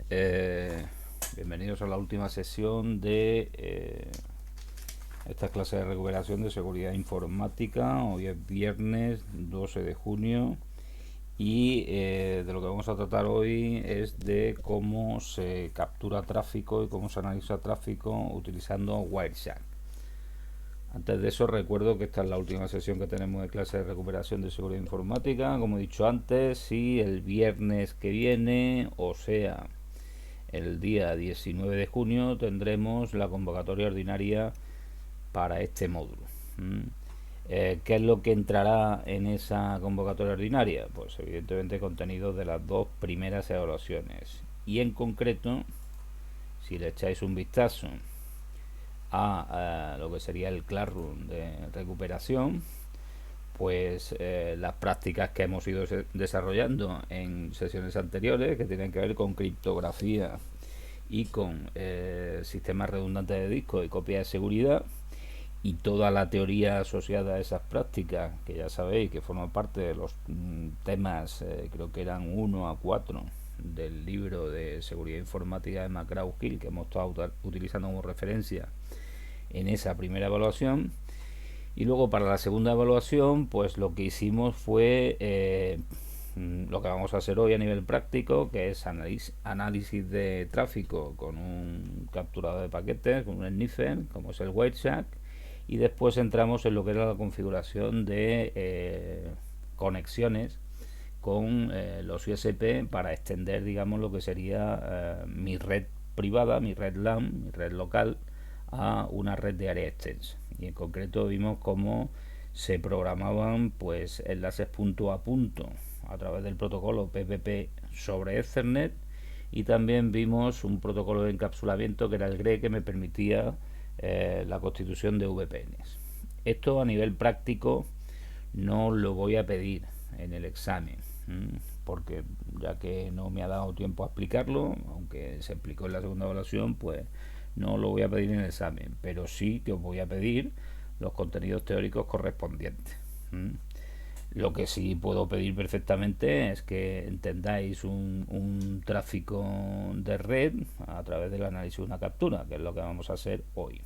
eh, bienvenidos a la última sesión de esta clase de recuperación de seguridad informática. Hoy es viernes 12 de junio y de lo que vamos a tratar hoy es de cómo se captura tráfico y cómo se analiza tráfico utilizando Wireshark. Antes de eso recuerdo que esta es la última sesión que tenemos de clase de recuperación de seguridad informática. Como he dicho antes, y el viernes que viene, o sea, el día 19 de junio, tendremos la convocatoria ordinaria para este módulo. ¿Qué es lo que entrará en esa convocatoria ordinaria? Pues evidentemente contenido de las dos primeras evaluaciones. Y en concreto, si le echáis un vistazo a lo que sería el Classroom de recuperación, pues las prácticas que hemos ido desarrollando en sesiones anteriores, que tienen que ver con criptografía y con sistemas redundantes de disco y copia de seguridad, y toda la teoría asociada a esas prácticas, que ya sabéis que forman parte de los temas, creo que eran 1 a 4 del libro de seguridad informática de McGraw-Hill, que hemos estado utilizando como referencia en esa primera evaluación. Y luego para la segunda evaluación, pues lo que hicimos fue lo que vamos a hacer hoy a nivel práctico, que es análisis de tráfico con un capturador de paquetes, con un sniffer, como es el Wireshark, y después entramos en lo que era la configuración de conexiones con los USP para extender, digamos, lo que sería mi red privada, mi red LAN, mi red local, a una red de área extensa. Y en concreto vimos cómo se programaban pues enlaces punto a punto a través del protocolo PPP sobre Ethernet, y también vimos un protocolo de encapsulamiento que era el GRE, que me permitía la constitución de VPNs. Esto a nivel práctico no lo voy a pedir en el examen, porque ya que no me ha dado tiempo a explicarlo, aunque se explicó en la segunda evaluación, pues no lo voy a pedir en el examen, pero sí que os voy a pedir los contenidos teóricos correspondientes. Lo que sí puedo pedir perfectamente es que entendáis un tráfico de red a través del análisis de una captura, que es lo que vamos a hacer hoy.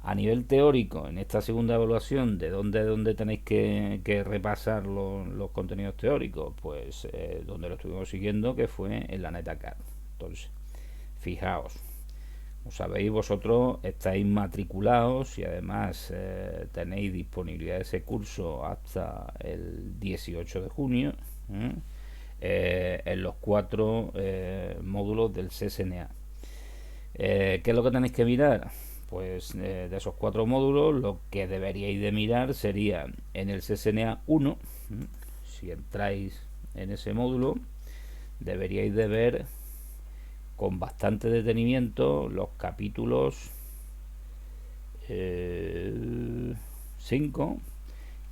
A nivel teórico, en esta segunda evaluación, ¿de dónde tenéis que repasar los contenidos teóricos? Pues donde lo estuvimos siguiendo, que fue en la NetAcad. Entonces, fijaos, como sabéis, vosotros estáis matriculados y además tenéis disponibilidad de ese curso hasta el 18 de junio en los 4 módulos del CSNA. ¿Qué es lo que tenéis que mirar? Pues de esos 4 módulos, lo que deberíais de mirar sería en el CSNA 1. Si entráis en ese módulo, deberíais de ver con bastante detenimiento los capítulos 5,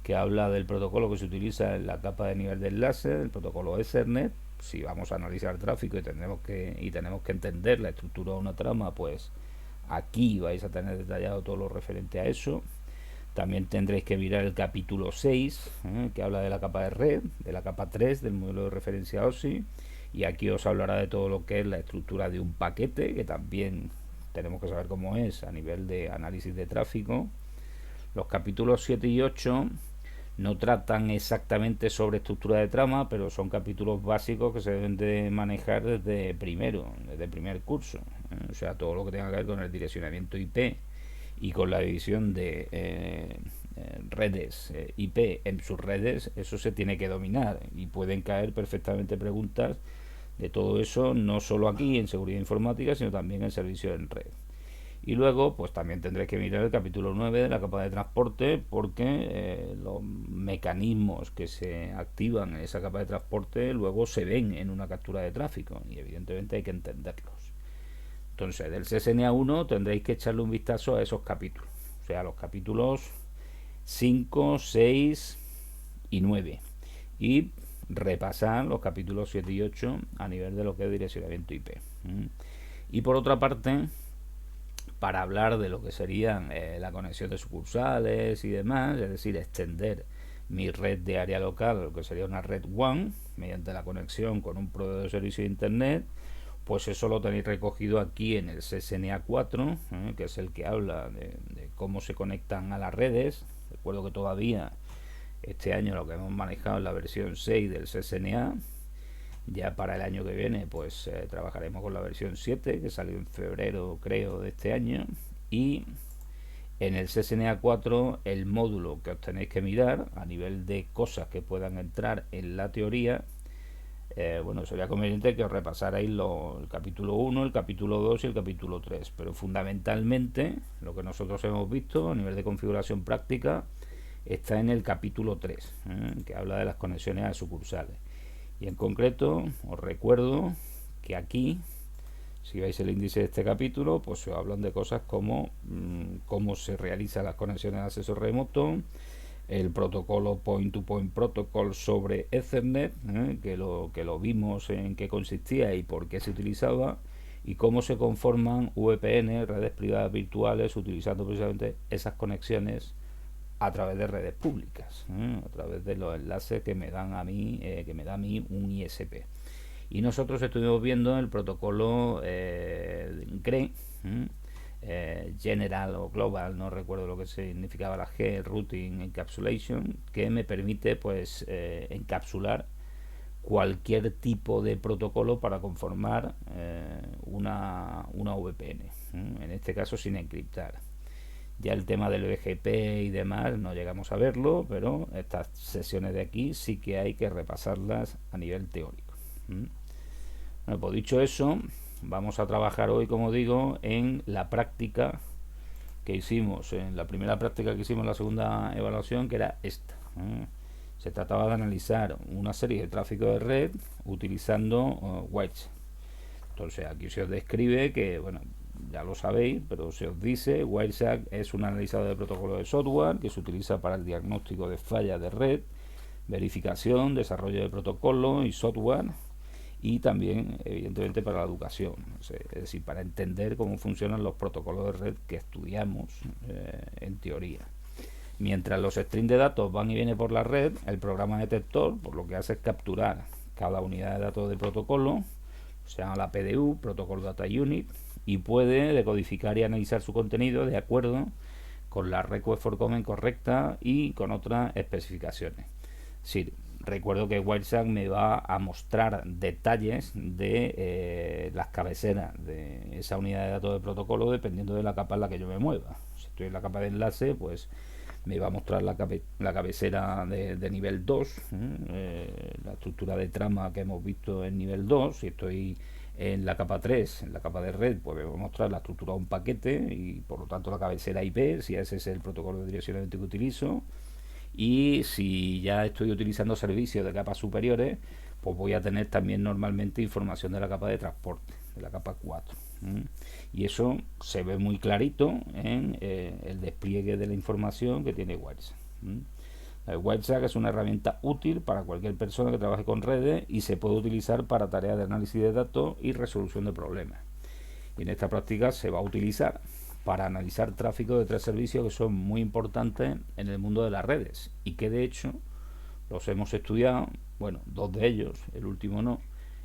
que habla del protocolo que se utiliza en la capa de nivel de enlace, el protocolo Ethernet. Si vamos a analizar tráfico y tenemos que entender la estructura de una trama, pues aquí vais a tener detallado todo lo referente a eso. También tendréis que mirar el capítulo 6, que habla de la capa de red, de la capa 3 del modelo de referencia OSI, y aquí os hablará de todo lo que es la estructura de un paquete, que también tenemos que saber cómo es a nivel de análisis de tráfico. Los capítulos 7 y 8 no tratan exactamente sobre estructura de trama, pero son capítulos básicos que se deben de manejar desde el primer curso. O sea, todo lo que tenga que ver con el direccionamiento IP y con la división de redes IP en subredes, eso se tiene que dominar, y pueden caer perfectamente preguntas de todo eso, no solo aquí en seguridad informática, sino también en servicios en red. Y luego, pues también tendréis que mirar el capítulo 9 de la capa de transporte, porque los mecanismos que se activan en esa capa de transporte luego se ven en una captura de tráfico, y evidentemente hay que entenderlos. Entonces, del CSNA 1 tendréis que echarle un vistazo a esos capítulos, o sea, los capítulos 5, 6 y 9, y repasar los capítulos 7 y 8 a nivel de lo que es direccionamiento IP. Y por otra parte, para hablar de lo que serían la conexión de sucursales y demás, es decir, extender mi red de área local, lo que sería una red WAN, mediante la conexión con un proveedor de servicio de internet, pues eso lo tenéis recogido aquí en el CSNA 4, que es el que habla de cómo se conectan a las redes. Recuerdo que todavía este año lo que hemos manejado es la versión 6 del CSNA. Ya para el año que viene pues trabajaremos con la versión 7, que salió en febrero creo de este año. Y en el CSNA 4 el módulo que os tenéis que mirar a nivel de cosas que puedan entrar en la teoría, bueno, sería conveniente que os repasarais el capítulo 1, el capítulo 2 y el capítulo 3, pero fundamentalmente lo que nosotros hemos visto a nivel de configuración práctica está en el capítulo 3, que habla de las conexiones a sucursales. Y en concreto os recuerdo que aquí, si veis el índice de este capítulo, pues se hablan de cosas como cómo se realizan las conexiones de acceso remoto, el protocolo Point-to-Point Protocol sobre Ethernet, que lo vimos en qué consistía y por qué se utilizaba, y cómo se conforman VPN, redes privadas virtuales, utilizando precisamente esas conexiones a través de redes públicas, a través de los enlaces que me dan a mí, que me da a mí un ISP. Y nosotros estuvimos viendo el protocolo GRE, General o Global, no recuerdo lo que significaba la G, Routing Encapsulation, que me permite pues encapsular cualquier tipo de protocolo para conformar una VPN, en este caso sin encriptar. Ya el tema del BGP y demás no llegamos a verlo, pero estas sesiones de aquí sí que hay que repasarlas a nivel teórico. Bueno, pues dicho eso, vamos a trabajar hoy, como digo, en la práctica que hicimos, en la primera práctica que hicimos en la segunda evaluación, que era esta. Se trataba de analizar una serie de tráfico de red utilizando Wireshark. Entonces aquí se os describe que, bueno, ya lo sabéis, pero se os dice, Wireshark es un analizador de protocolo de software que se utiliza para el diagnóstico de fallas de red, verificación, desarrollo de protocolo y software, y también evidentemente para la educación, es decir, para entender cómo funcionan los protocolos de red que estudiamos en teoría. Mientras los streams de datos van y vienen por la red, el programa detector por lo que hace es capturar cada unidad de datos de protocolo, se llama la PDU, Protocol Data Unit, y puede decodificar y analizar su contenido de acuerdo con la request for comment correcta y con otras especificaciones. Sí, recuerdo que Wireshark me va a mostrar detalles de las cabeceras de esa unidad de datos de protocolo dependiendo de la capa en la que yo me mueva. Si estoy en la capa de enlace, pues me va a mostrar la cabecera de nivel 2, la estructura de trama que hemos visto en nivel 2. Si estoy en la capa 3, en la capa de red, pues me va a mostrar la estructura de un paquete y por lo tanto la cabecera IP, si ese es el protocolo de direccionamiento que utilizo. Y si ya estoy utilizando servicios de capas superiores, pues voy a tener también normalmente información de la capa de transporte, de la capa 4. Y eso se ve muy clarito en el despliegue de la información que tiene Wireshark. Wireshark es una herramienta útil para cualquier persona que trabaje con redes y se puede utilizar para tareas de análisis de datos y resolución de problemas. Y en esta práctica se va a utilizar para analizar tráfico de tres servicios que son muy importantes en el mundo de las redes y que de hecho los hemos estudiado, bueno, dos de ellos, el último no,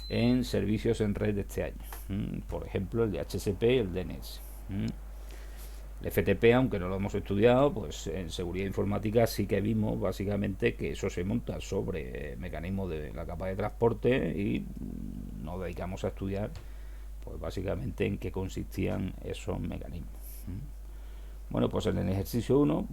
en servicios en red de este año. Por ejemplo, el de HCP y el DNS. El FTP, aunque no lo hemos estudiado, pues en seguridad informática sí que vimos básicamente que eso se monta sobre mecanismos de la capa de transporte y nos dedicamos a estudiar pues básicamente en qué consistían esos mecanismos. Bueno, pues en el ejercicio 1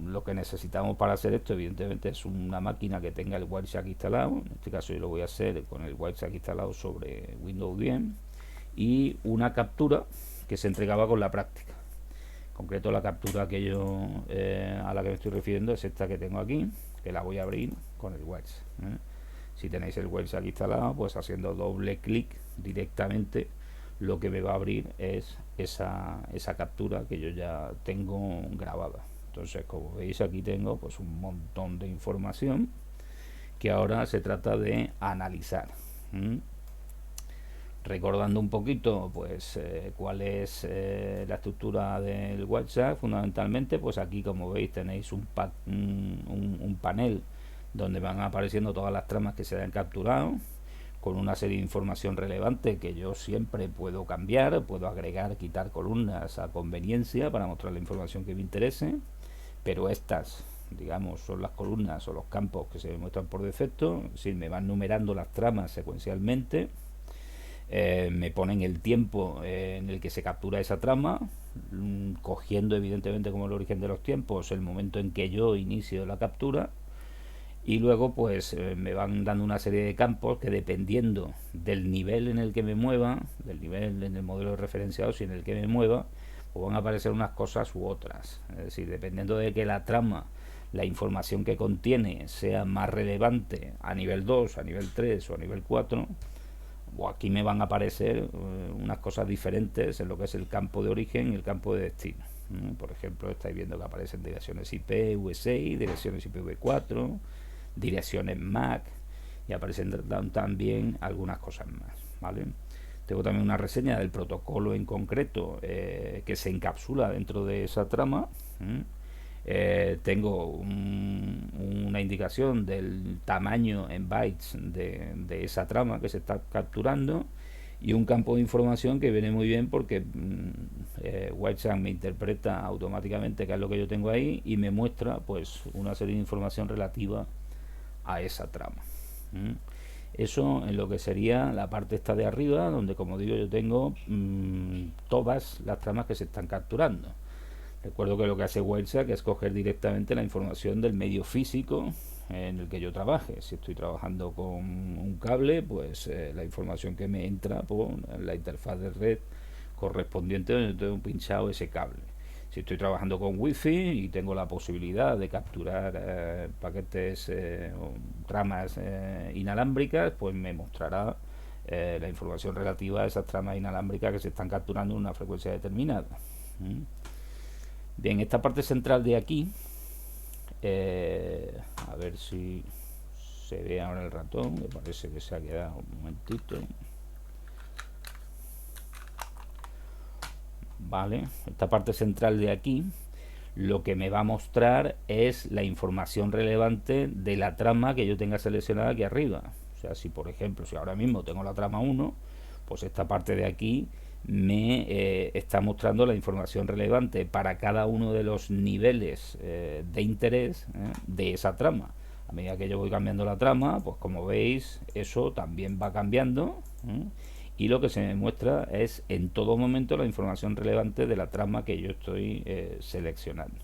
lo que necesitamos para hacer esto evidentemente es una máquina que tenga el Wireshark instalado. En este caso yo lo voy a hacer con el Wireshark instalado sobre Windows 10 y una captura que se entregaba con la práctica. En concreto la captura que yo a la que me estoy refiriendo es esta que tengo aquí, que la voy a abrir con el Wireshark. Si tenéis el Wireshark instalado, pues haciendo doble clic directamente lo que me va a abrir es esa captura que yo ya tengo grabada. Entonces, como veis, aquí tengo pues un montón de información que ahora se trata de analizar. Recordando un poquito pues cuál es la estructura del Wireshark, fundamentalmente pues aquí, como veis, tenéis un panel donde van apareciendo todas las tramas que se han capturado, con una serie de información relevante que yo siempre puedo cambiar, puedo agregar, quitar columnas a conveniencia para mostrar la información que me interese, pero estas, digamos, son las columnas o los campos que se me muestran por defecto, es decir, me van numerando las tramas secuencialmente, me ponen el tiempo en el que se captura esa trama, cogiendo evidentemente como el origen de los tiempos el momento en que yo inicio la captura, y luego pues me van dando una serie de campos que, dependiendo del nivel en el que me mueva, del nivel en el modelo de referenciados y en el que me mueva, pues van a aparecer unas cosas u otras. Es decir, dependiendo de que la trama, la información que contiene, sea más relevante a nivel 2, a nivel 3 o a nivel 4, o aquí me van a aparecer unas cosas diferentes en lo que es el campo de origen y el campo de destino. Por ejemplo, estáis viendo que aparecen direcciones IP V6, direcciones IPv4, direcciones MAC, y aparecen también algunas cosas más, ¿vale? Tengo también una reseña del protocolo en concreto que se encapsula dentro de esa trama. Tengo una indicación del tamaño en bytes de esa trama que se está capturando, y un campo de información que viene muy bien porque Whitesand me interpreta automáticamente qué es lo que yo tengo ahí y me muestra pues una serie de información relativa a esa trama. Eso en lo que sería la parte esta de arriba, donde, como digo, yo tengo todas las tramas que se están capturando. Recuerdo que lo que hace Whitesand es coger directamente la información del medio físico en el que yo trabaje. Si estoy trabajando con un cable, pues la información que me entra por la interfaz de red correspondiente donde tengo pinchado ese cable. Si estoy trabajando con Wi-Fi y tengo la posibilidad de capturar paquetes o tramas inalámbricas, pues me mostrará la información relativa a esas tramas inalámbricas que se están capturando en una frecuencia determinada. Bien, esta parte central de aquí, a ver si se ve ahora el ratón, me parece que se ha quedado un momentito. Vale, esta parte central de aquí lo que me va a mostrar es la información relevante de la trama que yo tenga seleccionada aquí arriba. O sea, si por ejemplo, si ahora mismo tengo la trama 1, pues esta parte de aquí me está mostrando la información relevante para cada uno de los niveles de interés de esa trama. A medida que yo voy cambiando la trama, pues como veis, eso también va cambiando, y lo que se me muestra es en todo momento la información relevante de la trama que yo estoy seleccionando.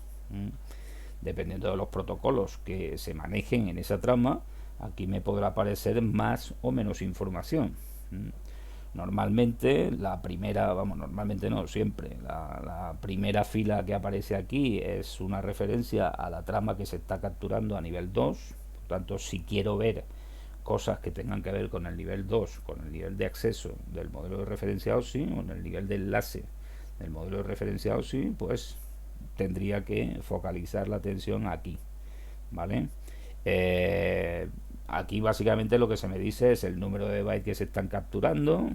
Dependiendo de los protocolos que se manejen en esa trama, aquí me podrá aparecer más o menos información. Normalmente la primera, normalmente no, siempre, la primera fila que aparece aquí es una referencia a la trama que se está capturando a nivel 2. Por tanto, si quiero ver cosas que tengan que ver con el nivel 2, con el nivel de acceso del modelo de referencia OSI, o con el nivel de enlace del modelo de referencia OSI, pues tendría que focalizar la atención aquí, ¿vale? Aquí básicamente lo que se me dice es el número de bytes que se están capturando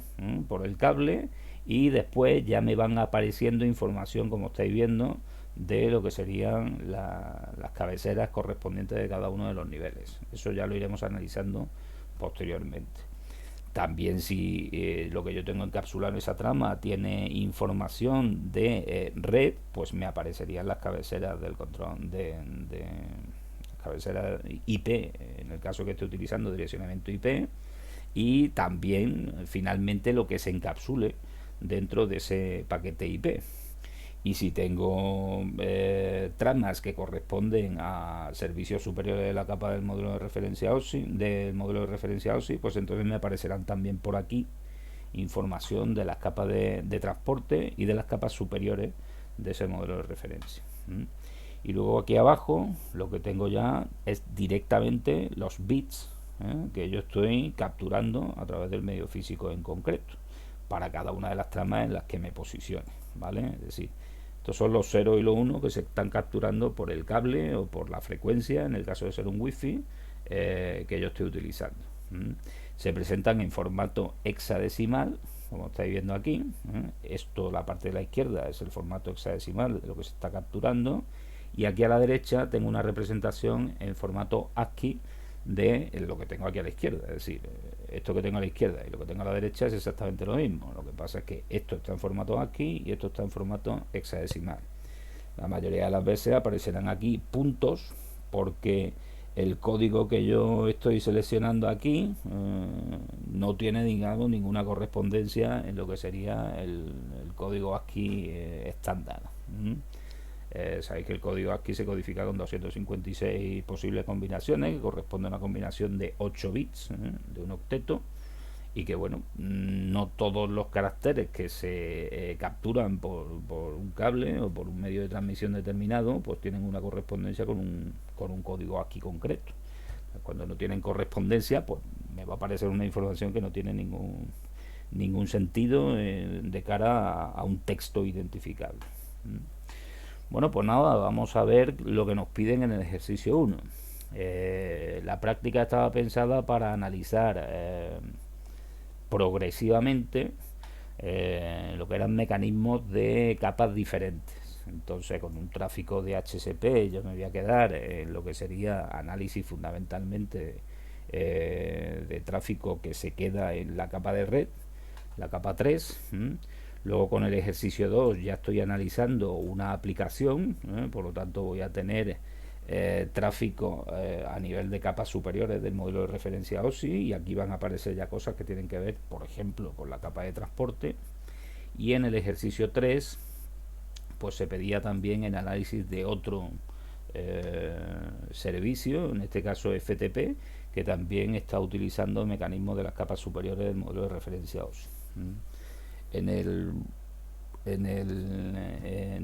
por el cable, y después ya me van apareciendo información, como estáis viendo, de lo que serían las cabeceras correspondientes de cada uno de los niveles. Eso ya lo iremos analizando posteriormente. También, si lo que yo tengo encapsulado en esa trama tiene información de red, pues me aparecerían las cabeceras del control de cabecera IP, en el caso que esté utilizando direccionamiento IP, y también finalmente lo que se encapsule dentro de ese paquete IP. Y si tengo tramas que corresponden a servicios superiores de la capa del modelo de referencia OSI, pues entonces me aparecerán también por aquí información de las capas de transporte y de las capas superiores de ese modelo de referencia. Y luego aquí abajo lo que tengo ya es directamente los bits que yo estoy capturando a través del medio físico en concreto para cada una de las tramas en las que me posicione, ¿vale? Es decir, estos son los 0 y los 1 que se están capturando por el cable o por la frecuencia, en el caso de ser un wifi, que yo estoy utilizando. Se presentan en formato hexadecimal, como estáis viendo aquí. Esto, la parte de la izquierda, es el formato hexadecimal de lo que se está capturando, y aquí a la derecha tengo una representación en formato ASCII de lo que tengo aquí a la izquierda. Es decir, esto que tengo a la izquierda y lo que tengo a la derecha es exactamente lo mismo. Lo que pasa es que esto está en formato ASCII y esto está en formato hexadecimal. La mayoría de las veces aparecerán aquí puntos porque el código que yo estoy seleccionando aquí no tiene, digamos, ninguna correspondencia en lo que sería el código ASCII estándar. Sabéis que el código ASCII se codifica con 256 posibles combinaciones, que corresponde a una combinación de 8 bits de un octeto, y que bueno, no todos los caracteres que se capturan por un cable o por un medio de transmisión determinado pues tienen una correspondencia con un código ASCII concreto. Cuando no tienen correspondencia, pues me va a aparecer una información que no tiene ningún sentido de cara a un texto identificable. Bueno, pues nada, vamos a ver lo que nos piden en el ejercicio 1. La práctica estaba pensada para analizar progresivamente lo que eran mecanismos de capas diferentes. Entonces, con un tráfico de HSP yo me voy a quedar en lo que sería análisis fundamentalmente de tráfico que se queda en la capa de red, la capa 3. Luego con el ejercicio 2 ya estoy analizando una aplicación, por lo tanto voy a tener tráfico a nivel de capas superiores del modelo de referencia OSI, y aquí van a aparecer ya cosas que tienen que ver, por ejemplo, con la capa de transporte. Y en el ejercicio 3 pues se pedía también el análisis de otro servicio, en este caso FTP, que también está utilizando mecanismos de las capas superiores del modelo de referencia OSI. En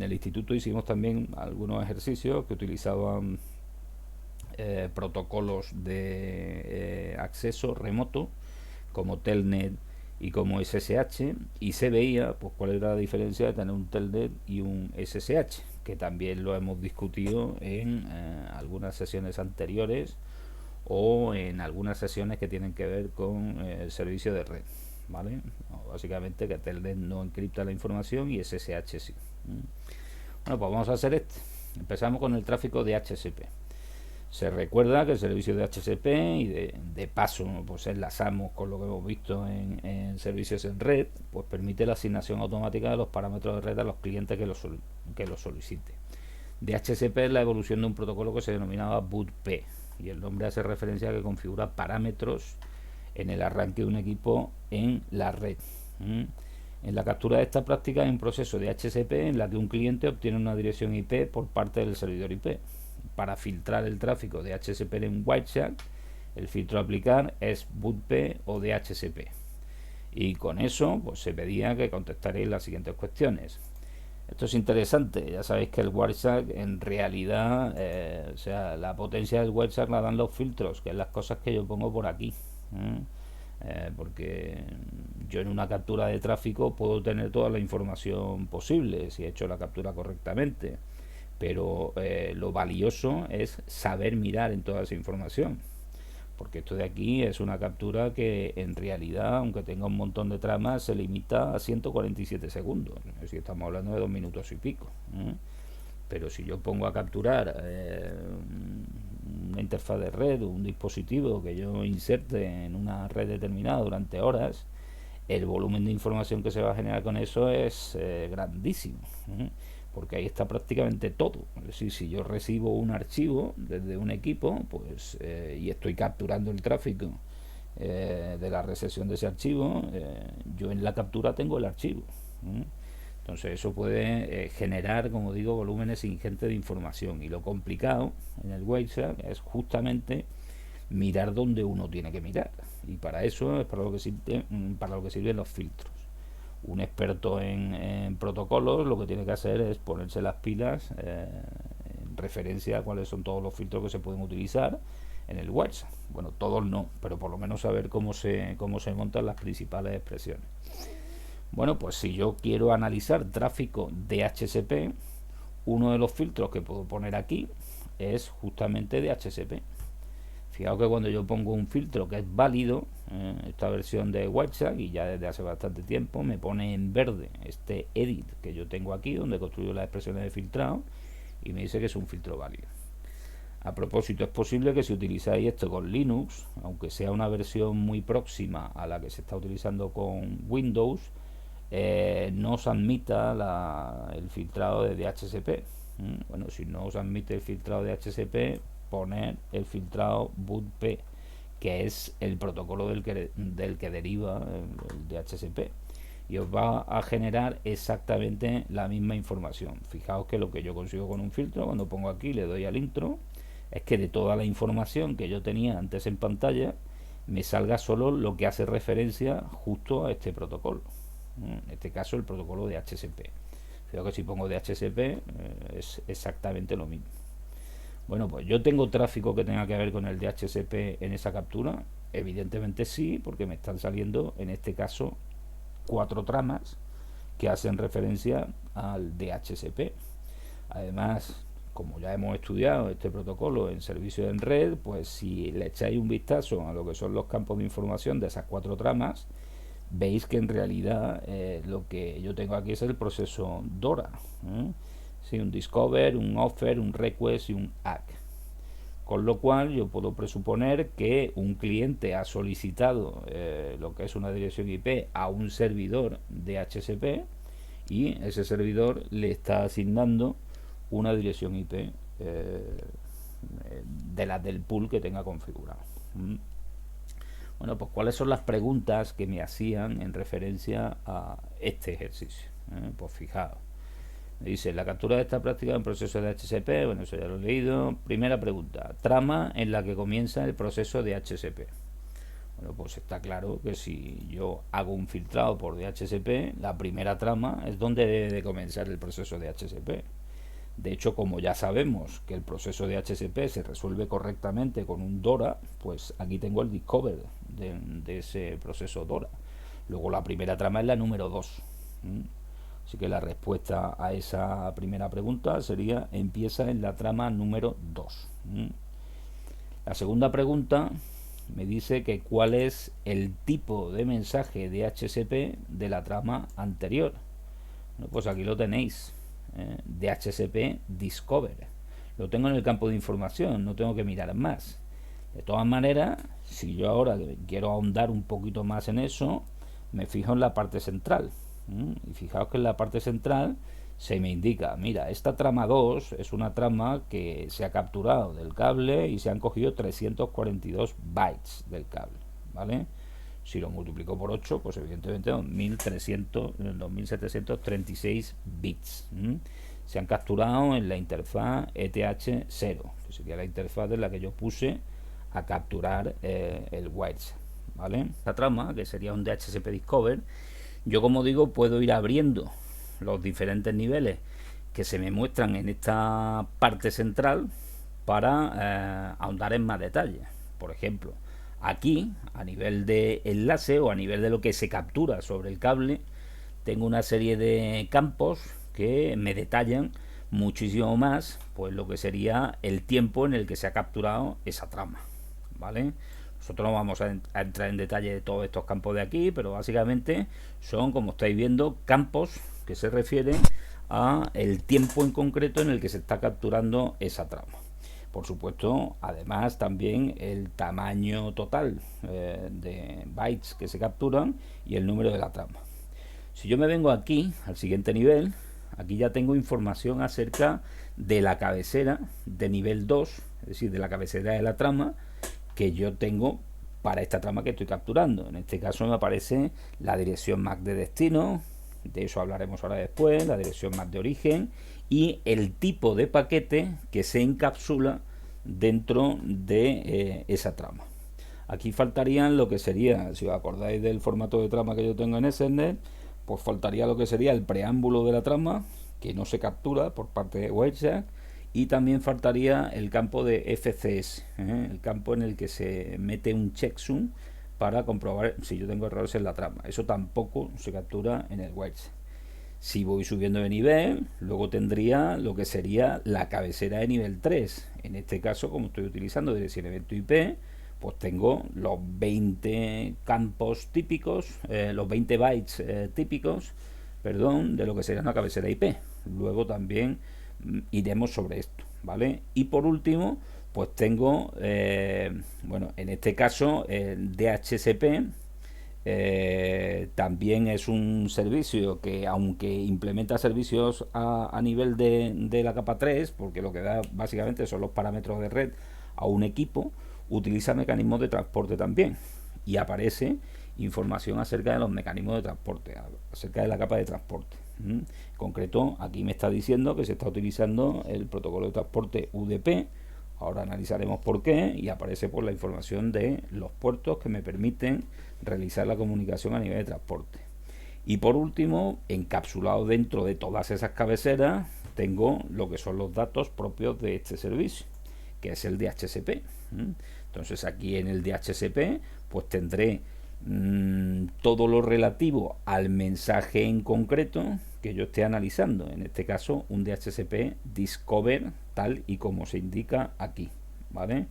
el instituto hicimos también algunos ejercicios que utilizaban protocolos de acceso remoto como Telnet y como SSH, y se veía pues cuál era la diferencia de tener un Telnet y un SSH, que también lo hemos discutido en algunas sesiones anteriores o en algunas sesiones que tienen que ver con el servicio de red, ¿vale? Básicamente que Telnet no encripta la información y SSH sí. Bueno, pues vamos a hacer este. Empezamos con el tráfico de HCP. Se recuerda que el servicio de HCP, y de paso pues enlazamos con lo que hemos visto en servicios en red, pues permite la asignación automática de los parámetros de red a los clientes que lo solicite. DHCP es la evolución de un protocolo que se denominaba BootP, y el nombre hace referencia a que configura parámetros en el arranque de un equipo en la red. En la captura de esta práctica hay un proceso de HCP en la que un cliente obtiene una dirección IP por parte del servidor IP. Para filtrar el tráfico de HCP en Wireshark, el filtro a aplicar es BootP o DHCP. Y con eso pues se pedía que contestaréis las siguientes cuestiones. Esto es interesante, ya sabéis que el Wireshark en realidad, o sea, la potencia del Wireshark la dan los filtros, que es las cosas que yo pongo por aquí. Porque yo en una captura de tráfico puedo tener toda la información posible si he hecho la captura correctamente, pero lo valioso es saber mirar en toda esa información, porque esto de aquí es una captura que en realidad, aunque tenga un montón de tramas, se limita a 147 segundos, es decir, estamos hablando de 2 minutos y pico. Pero si yo pongo a capturar una interfaz de red o un dispositivo que yo inserte en una red determinada durante horas, el volumen de información que se va a generar con eso es grandísimo, porque ahí está prácticamente todo. Es decir, si yo recibo un archivo desde un equipo, pues y estoy capturando el tráfico de la recepción de ese archivo, yo en la captura tengo el archivo. Entonces eso puede generar, como digo, volúmenes ingentes de información, y lo complicado en el Wireshark es justamente mirar donde uno tiene que mirar, y para eso es para lo que sirven los filtros. Un experto en protocolos lo que tiene que hacer es ponerse las pilas en referencia a cuáles son todos los filtros que se pueden utilizar en el Wireshark. Bueno, todos no, pero por lo menos saber cómo se montan las principales expresiones. Bueno, pues si yo quiero analizar tráfico DHCP, uno de los filtros que puedo poner aquí es justamente DHCP. Fijaos que cuando yo pongo un filtro que es válido, esta versión de Wireshark, y ya desde hace bastante tiempo, me pone en verde este edit que yo tengo aquí, donde construyo las expresiones de filtrado, y me dice que es un filtro válido. A propósito, es posible que si utilizáis esto con Linux, aunque sea una versión muy próxima a la que se está utilizando con Windows, no os admita el filtrado de DHCP. Bueno, si no os admite el filtrado de DHCP, poner el filtrado bootp, que es el protocolo del que deriva el DHCP, y os va a generar exactamente la misma información. Fijaos que lo que yo consigo con un filtro, cuando pongo aquí, le doy al intro, es que de toda la información que yo tenía antes en pantalla, me salga solo lo que hace referencia justo a este protocolo. En este caso el protocolo de DHCP. Creo que si pongo DHCP es exactamente lo mismo. Bueno, pues yo tengo tráfico que tenga que ver con el DHCP en esa captura. Evidentemente sí, porque me están saliendo en este caso 4 tramas que hacen referencia al DHCP. Además, como ya hemos estudiado este protocolo en servicio en red, pues si le echáis un vistazo a lo que son los campos de información de esas 4 tramas, veis que en realidad lo que yo tengo aquí es el proceso DORA. Sí, un discover, un offer, un request y un ACK. Con lo cual yo puedo presuponer que un cliente ha solicitado lo que es una dirección IP a un servidor DHCP, y ese servidor le está asignando una dirección IP de las del pool que tenga configurado. Bueno, pues ¿cuáles son las preguntas que me hacían en referencia a este ejercicio? Pues fijaos, me dice, la captura de esta práctica en proceso de DHCP, bueno, eso ya lo he leído. Primera pregunta, trama en la que comienza el proceso de DHCP. Bueno, pues está claro que si yo hago un filtrado por DHCP, la primera trama es donde debe de comenzar el proceso de DHCP. De hecho, como ya sabemos que el proceso de DHCP se resuelve correctamente con un DORA, pues aquí tengo el discover de ese proceso DORA. Luego la primera trama es la número 2. Así que la respuesta a esa primera pregunta sería: empieza en la trama número 2. La segunda pregunta me dice que cuál es el tipo de mensaje DHCP de la trama anterior. Bueno, pues aquí lo tenéis. DHCP Discover. Lo tengo en el campo de información, no tengo que mirar más. De todas maneras, si yo ahora quiero ahondar un poquito más en eso, me fijo en la parte central. Y fijaos que en la parte central se me indica, mira, esta trama 2 es una trama que se ha capturado del cable y se han cogido 342 bytes del cable, ¿vale? Si lo multiplico por 8, pues evidentemente 2736 bits. Se han capturado en la interfaz ETH0, que sería la interfaz en la que yo puse a capturar el WIRES, ¿vale? Esta trama, que sería un DHCP Discover, yo, como digo, puedo ir abriendo los diferentes niveles que se me muestran en esta parte central para ahondar en más detalles. Por ejemplo, aquí, a nivel de enlace o a nivel de lo que se captura sobre el cable, tengo una serie de campos que me detallan muchísimo más pues lo que sería el tiempo en el que se ha capturado esa trama, ¿vale? Nosotros no vamos a entrar en detalle de todos estos campos de aquí, pero básicamente son, como estáis viendo, campos que se refieren a el tiempo en concreto en el que se está capturando esa trama. Por supuesto, además también el tamaño total de bytes que se capturan y el número de la trama. Si yo me vengo aquí, al siguiente nivel, aquí ya tengo información acerca de la cabecera de nivel 2, es decir, de la cabecera de la trama que yo tengo para esta trama que estoy capturando. En este caso me aparece la dirección MAC de destino, de eso hablaremos ahora después, la dirección MAC de origen y el tipo de paquete que se encapsula dentro de esa trama. Aquí faltarían lo que sería, si os acordáis del formato de trama que yo tengo en Ethernet, pues faltaría lo que sería el preámbulo de la trama, que no se captura por parte de Wireshark, y también faltaría el campo de FCS, el campo en el que se mete un checksum para comprobar si yo tengo errores en la trama. Eso tampoco se captura en el Wireshark. Si voy subiendo de nivel, luego tendría lo que sería la cabecera de nivel 3. En este caso, como estoy utilizando dirección evento IP, pues tengo los 20 campos típicos, los 20 bytes típicos, perdón, de lo que sería una cabecera IP. Luego también iremos sobre esto, ¿vale? Y por último, pues tengo, bueno, en este caso, el DHCP también es un servicio que, aunque implementa servicios a nivel de la capa 3, porque lo que da básicamente son los parámetros de red a un equipo, utiliza mecanismos de transporte también. Y aparece información acerca de los mecanismos de transporte, acerca de la capa de transporte. En concreto, aquí me está diciendo que se está utilizando el protocolo de transporte UDP. Ahora analizaremos por qué, y aparece por la información de los puertos que me permiten realizar la comunicación a nivel de transporte. Y por último, encapsulado dentro de todas esas cabeceras, tengo lo que son los datos propios de este servicio, que es el DHCP. Entonces aquí en el DHCP pues tendré todo lo relativo al mensaje en concreto que yo esté analizando, en este caso un DHCP Discover, tal y como se indica aquí, ¿vale?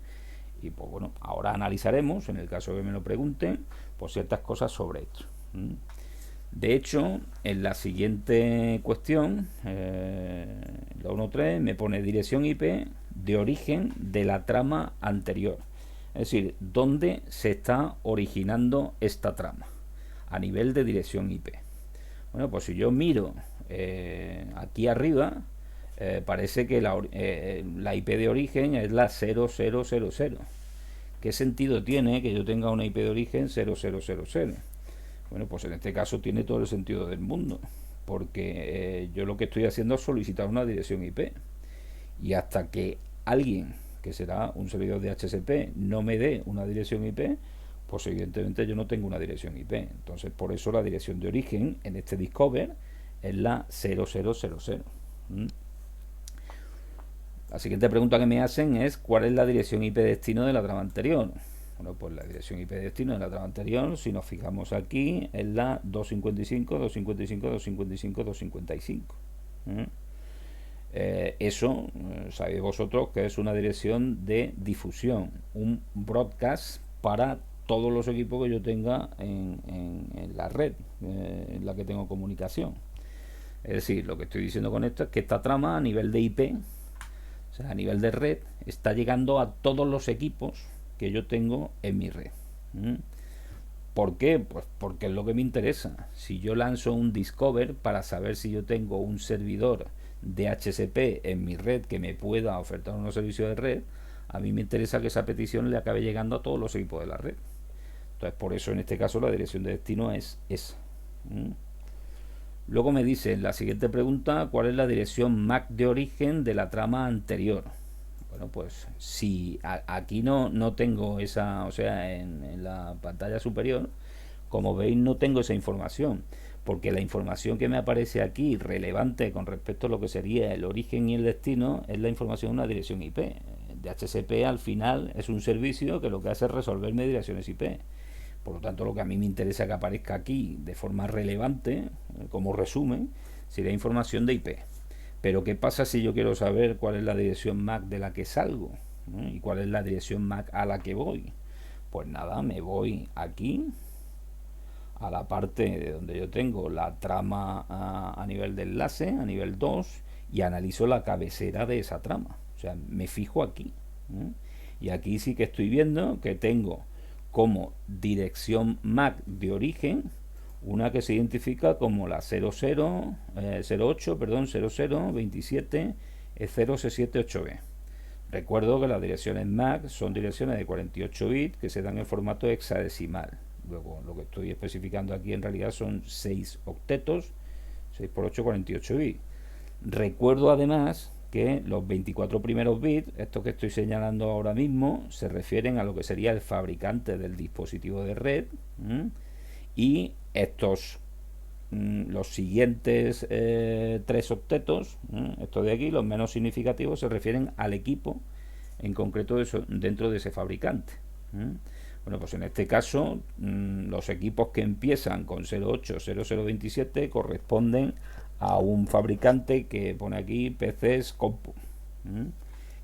Y pues bueno, ahora analizaremos, en el caso que me lo pregunten, pues ciertas cosas sobre esto. De hecho, en la siguiente cuestión, la 1.3, me pone dirección IP de origen de la trama anterior. Es decir, ¿dónde se está originando esta trama? A nivel de dirección IP. Bueno, pues si yo miro aquí arriba, parece que la IP de origen es la 0000. ¿Qué sentido tiene que yo tenga una IP de origen 0000? Bueno, pues en este caso tiene todo el sentido del mundo, porque yo lo que estoy haciendo es solicitar una dirección IP. Y hasta que alguien, que será un servidor de HCP, no me dé una dirección IP, pues evidentemente yo no tengo una dirección IP. Entonces, por eso la dirección de origen en este Discover es la 0000. La siguiente pregunta que me hacen es: ¿cuál es la dirección IP destino de la trama anterior? Bueno, pues la dirección IP destino de la trama anterior, si nos fijamos aquí, es la 255.255.255.255. Eso, sabéis vosotros que es una dirección de difusión, un broadcast para todos los equipos que yo tenga en la red en la que tengo comunicación. Es decir, lo que estoy diciendo con esto es que esta trama a nivel de IP, o sea, a nivel de red, está llegando a todos los equipos que yo tengo en mi red. ¿Por qué? Pues porque es lo que me interesa. Si yo lanzo un Discover para saber si yo tengo un servidor DHCP en mi red que me pueda ofertar unos servicios de red, a mí me interesa que esa petición le acabe llegando a todos los equipos de la red. Entonces, por eso en este caso la dirección de destino es esa. Luego me dice en la siguiente pregunta: ¿cuál es la dirección MAC de origen de la trama anterior? Bueno, pues si aquí no tengo esa, o sea, en la pantalla superior, como veis, no tengo esa información, porque la información que me aparece aquí relevante con respecto a lo que sería el origen y el destino es la información de una dirección IP. DHCP al final es un servicio que lo que hace es resolverme direcciones IP. Por lo tanto, lo que a mí me interesa que aparezca aquí de forma relevante, como resumen, sería información de IP. Pero ¿qué pasa si yo quiero saber cuál es la dirección MAC de la que salgo? ¿Y cuál es la dirección MAC a la que voy? Pues nada, me voy aquí a la parte de donde yo tengo la trama a nivel de enlace, a nivel 2, y analizo la cabecera de esa trama. O sea, me fijo aquí. Y aquí sí que estoy viendo que tengo como dirección MAC de origen una que se identifica como la 08, perdón, 0027 078B. Recuerdo que las direcciones MAC son direcciones de 48 bits que se dan en formato hexadecimal. Luego, lo que estoy especificando aquí en realidad son 6 octetos, 6 por 8, 48 bits. Recuerdo además que los 24 primeros bits, estos que estoy señalando ahora mismo, se refieren a lo que sería el fabricante del dispositivo de red, y estos los siguientes 3 octetos, estos de aquí, los menos significativos, se refieren al equipo en concreto dentro de ese fabricante. Bueno, pues en este caso los equipos que empiezan con 08, 0027 corresponden a un fabricante que pone aquí PCs Compu,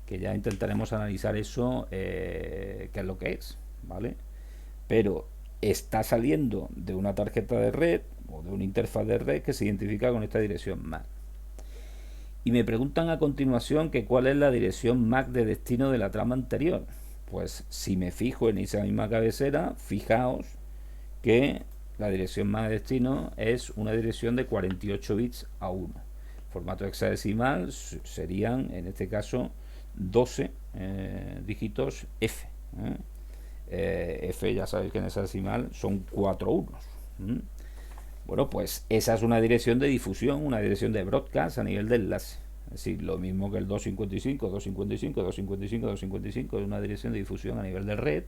que ya intentaremos analizar eso, qué es lo que es, ¿vale? Pero está saliendo de una tarjeta de red o de una interfaz de red que se identifica con esta dirección MAC. Y me preguntan a continuación que cuál es la dirección MAC de destino de la trama anterior. Pues si me fijo en esa misma cabecera, fijaos que la dirección MAC de destino es una dirección de 48 bits a 1. Formato hexadecimal serían, en este caso, 12 dígitos F. F, ya sabéis que en hexadecimal son 4 unos. Bueno, pues esa es una dirección de difusión, una dirección de broadcast a nivel de enlace. Es decir, lo mismo que el 255, 255, 255, 255 es una dirección de difusión a nivel de red,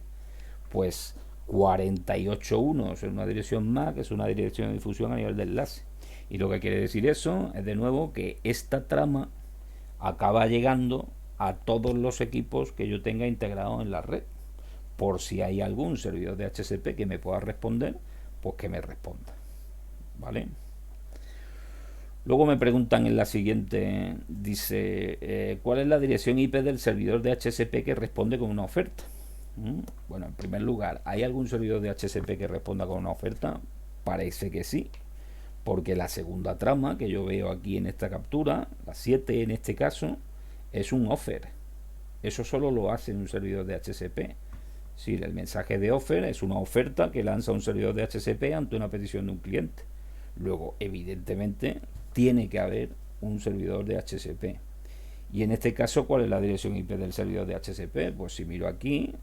pues 48 unos es una dirección MAC, es una dirección de difusión a nivel de enlace. Y lo que quiere decir eso es de nuevo que esta trama acaba llegando a todos los equipos que yo tenga integrados en la red. Por si hay algún servidor de HCP que me pueda responder, pues que me responda. ¿Vale? Luego me preguntan en la siguiente, dice, ¿cuál es la dirección IP del servidor de HCP que responde con una oferta? Bueno, en primer lugar, ¿hay algún servidor de HCP que responda con una oferta? Parece que sí, porque la segunda trama que yo veo aquí en esta captura, la 7 en este caso, es un offer. Eso solo lo hace un servidor de HCP. Sí, el mensaje de offer es una oferta que lanza un servidor de HCP ante una petición de un cliente. Luego, evidentemente, tiene que haber un servidor de HCP. Y en este caso, ¿cuál es la dirección IP del servidor de HCP? Pues si miro aquí,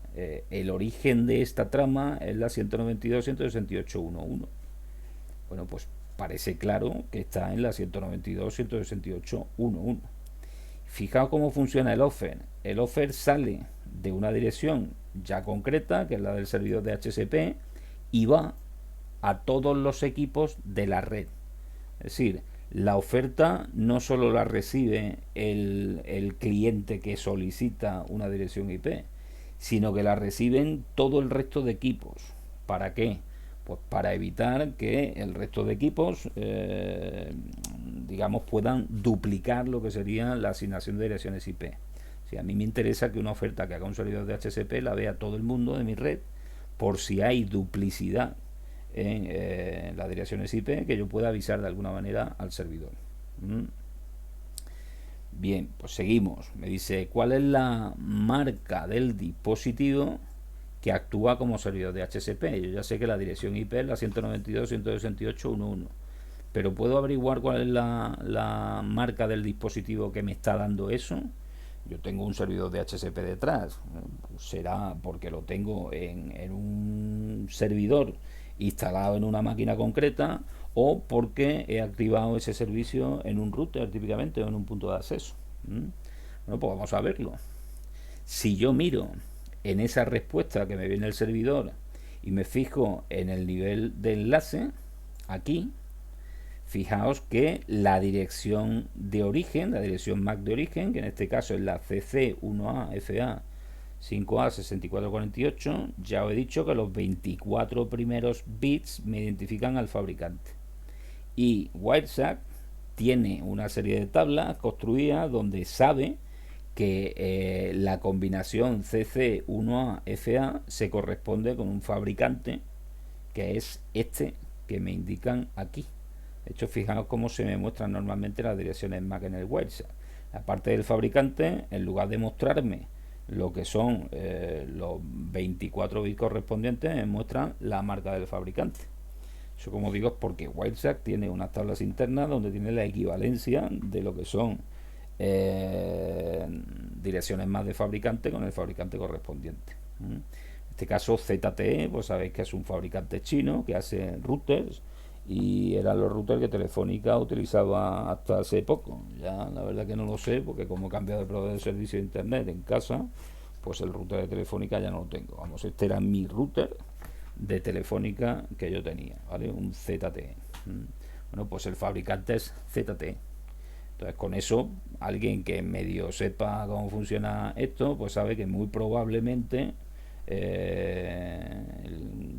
el origen de esta trama es la 192.168.1.1. Bueno, pues parece claro que está en la 192.168.1.1. Fijaos cómo funciona el offer. El offer sale de una dirección ya concreta, que es la del servidor de HCP, y va a todos los equipos de la red. Es decir, la oferta no solo la recibe el cliente que solicita una dirección IP, sino que la reciben todo el resto de equipos. ¿Para qué? Pues para evitar que el resto de equipos, digamos, puedan duplicar lo que sería la asignación de direcciones IP. Si a mí me interesa que una oferta que haga un servidor de HCP la vea todo el mundo de mi red, por si hay duplicidad en las direcciones IP, que yo pueda avisar de alguna manera al servidor. Bien, pues seguimos. Me dice, ¿cuál es la marca del dispositivo que actúa como servidor de HCP? Yo ya sé que la dirección IP es la 192.168.1.1, pero ¿puedo averiguar cuál es la marca del dispositivo que me está dando eso? Yo tengo un servidor de HCP detrás. Será porque lo tengo en un servidor instalado en una máquina concreta, o porque he activado ese servicio en un router típicamente, o en un punto de acceso. Bueno, pues vamos a verlo. Si yo miro en esa respuesta que me viene el servidor y me fijo en el nivel de enlace, aquí, fijaos que la dirección de origen, la dirección MAC de origen, que en este caso es la CC1AFA 5A6448, ya os he dicho que los 24 primeros bits me identifican al fabricante. Y Wireshark tiene una serie de tablas construidas donde sabe que la combinación CC1AFA se corresponde con un fabricante que es este que me indican aquí. De hecho, fijaos cómo se me muestran normalmente las direcciones MAC en el Wireshark. Aparte del fabricante, en lugar de mostrarme lo que son los 24 bits correspondientes, me muestran la marca del fabricante. Eso, como digo, es porque Wireshark tiene unas tablas internas donde tiene la equivalencia de lo que son direcciones MAC de fabricante con el fabricante correspondiente. En este caso, ZTE, pues sabéis que es un fabricante chino que hace routers, y eran los routers que Telefónica utilizaba hasta hace poco. Ya la verdad que no lo sé, porque como he cambiado de proveedor de servicio de internet en casa, pues el router de Telefónica ya no lo tengo. Vamos, este era mi router de Telefónica que yo tenía, ¿vale? Un ZTE. Bueno, pues el fabricante es ZTE. Entonces, con eso, alguien que medio sepa cómo funciona esto, pues sabe que muy probablemente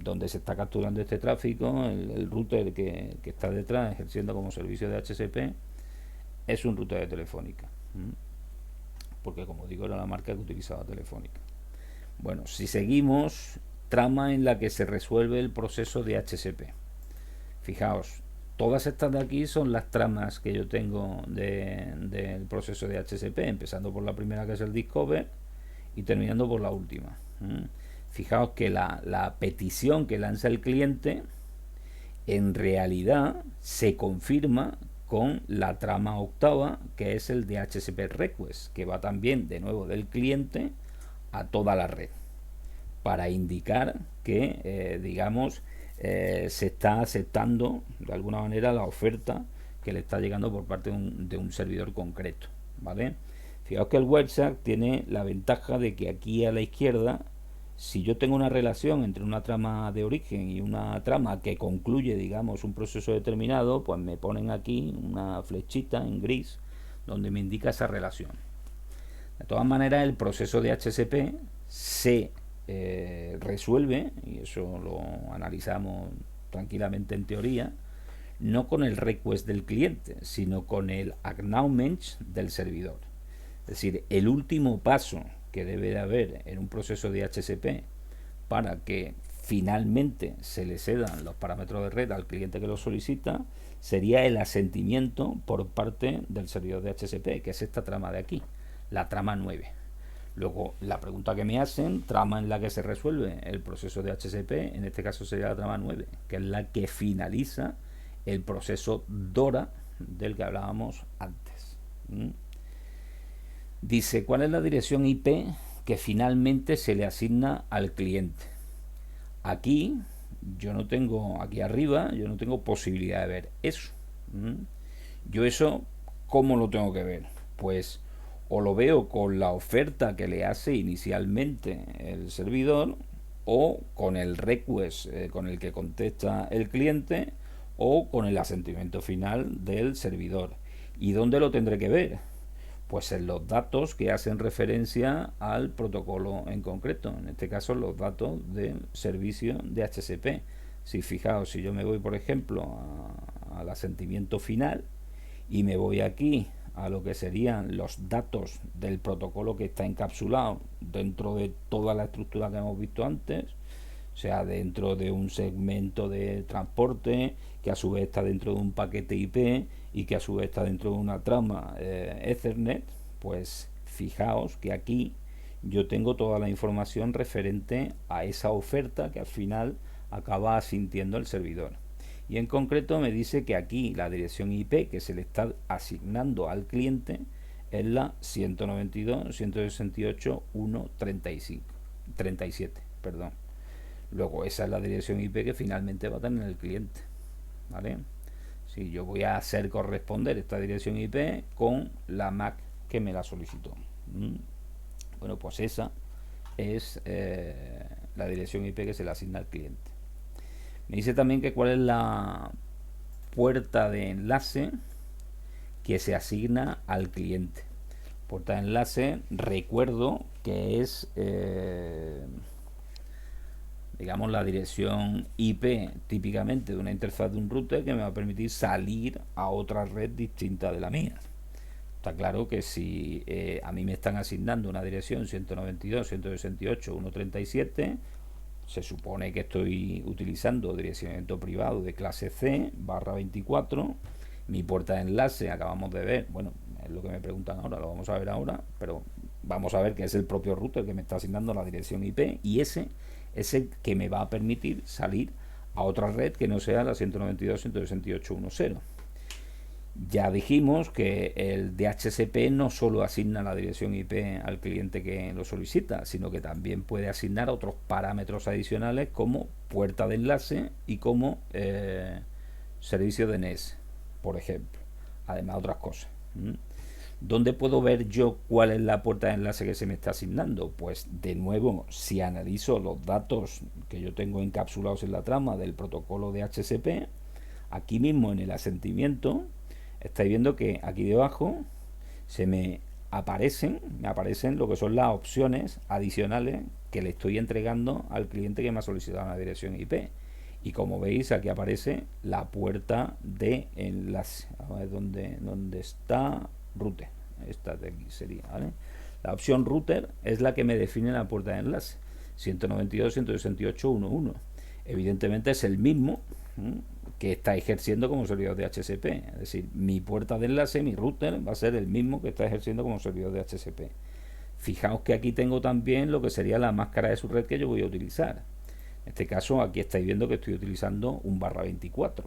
donde se está capturando este tráfico, el router que está detrás ejerciendo como servicio de HCP, es un router de Telefónica, porque, como digo, era la marca que utilizaba Telefónica. Bueno, si seguimos, trama en la que se resuelve el proceso de HCP. Fijaos, Todas estas de aquí son las tramas que yo tengo del proceso de HSP, empezando por la primera, que es el discover, y terminando por la última. Fijaos que la petición que lanza el cliente en realidad se confirma con la trama octava, que es el DHCP request, que va también de nuevo del cliente a toda la red, para indicar que, digamos, se está aceptando de alguna manera la oferta que le está llegando por parte de un servidor concreto, ¿vale? Fijaos que el WebSAC tiene la ventaja de que aquí a la izquierda, si yo tengo una relación entre una trama de origen y una trama que concluye, digamos, un proceso determinado, pues me ponen aquí una flechita en gris donde me indica esa relación. De todas maneras, el proceso de HSP se resuelve, y eso lo analizamos tranquilamente en teoría, no con el request del cliente, sino con el acknowledgement del servidor. Es decir, el último paso que debe de haber en un proceso de HSP para que finalmente se le cedan los parámetros de red al cliente que lo solicita sería el asentimiento por parte del servidor de HSP, que es esta trama de aquí, la trama 9. Luego, la pregunta que me hacen, trama en la que se resuelve el proceso de HSP, en este caso sería la trama 9, que es la que finaliza el proceso DORA del que hablábamos antes. Dice, ¿cuál es la dirección IP que finalmente se le asigna al cliente? Aquí, yo no tengo, aquí arriba, yo no tengo posibilidad de ver eso. Yo eso, ¿cómo lo tengo que ver? Pues o lo veo con la oferta que le hace inicialmente el servidor, o con el request con el que contesta el cliente, o con el asentimiento final del servidor. ¿Y dónde lo tendré que ver? Pues en los datos que hacen referencia al protocolo en concreto, en este caso los datos del servicio de HCP. Si fijaos, si yo me voy por ejemplo al asentimiento final y me voy aquí a lo que serían los datos del protocolo que está encapsulado dentro de toda la estructura que hemos visto antes, o sea, dentro de un segmento de transporte que a su vez está dentro de un paquete IP y que a su vez está dentro de una trama Ethernet, pues fijaos que aquí yo tengo toda la información referente a esa oferta que al final acaba asintiendo el servidor. Y en concreto me dice que aquí la dirección IP que se le está asignando al cliente es la 192.168.1.37, perdón. Luego esa es la dirección IP que finalmente va a tener el cliente, ¿vale? Si yo voy a hacer corresponder esta dirección IP con la MAC que me la solicitó. Bueno, pues esa es la dirección IP que se le asigna al cliente. Me dice también que cuál es la puerta de enlace que se asigna al cliente. Puerta de enlace, recuerdo que es digamos la dirección IP típicamente de una interfaz de un router que me va a permitir salir a otra red distinta de la mía. Está claro que si a mí me están asignando una dirección 192.168.1.37, se supone que estoy utilizando direccionamiento privado de clase C /24. Mi puerta de enlace acabamos de ver, bueno, es lo que me preguntan ahora, lo vamos a ver ahora, pero vamos a ver que es el propio router que me está asignando la dirección IP, y ese es el que me va a permitir salir a otra red que no sea la 192.168.1.0. Ya dijimos que el DHCP no solo asigna la dirección IP al cliente que lo solicita, sino que también puede asignar otros parámetros adicionales como puerta de enlace y como servicio DNS, por ejemplo, además de otras cosas. ¿Dónde puedo ver yo cuál es la puerta de enlace que se me está asignando? Pues de nuevo, si analizo los datos que yo tengo encapsulados en la trama del protocolo de HCP, aquí mismo en el asentimiento, estáis viendo que aquí debajo me aparecen lo que son las opciones adicionales que le estoy entregando al cliente que me ha solicitado una dirección IP. Y como veis, aquí aparece la puerta de enlace. A ver dónde está router. Esta de aquí sería, ¿vale? La opción router es la que me define la puerta de enlace. 192.168.1.1. Evidentemente es el mismo que está ejerciendo como servidor de DHCP. Es decir, mi puerta de enlace, mi router, va a ser el mismo que está ejerciendo como servidor de DHCP. Fijaos que aquí tengo también lo que sería la máscara de su red que yo voy a utilizar. En este caso, aquí estáis viendo que estoy utilizando un /24,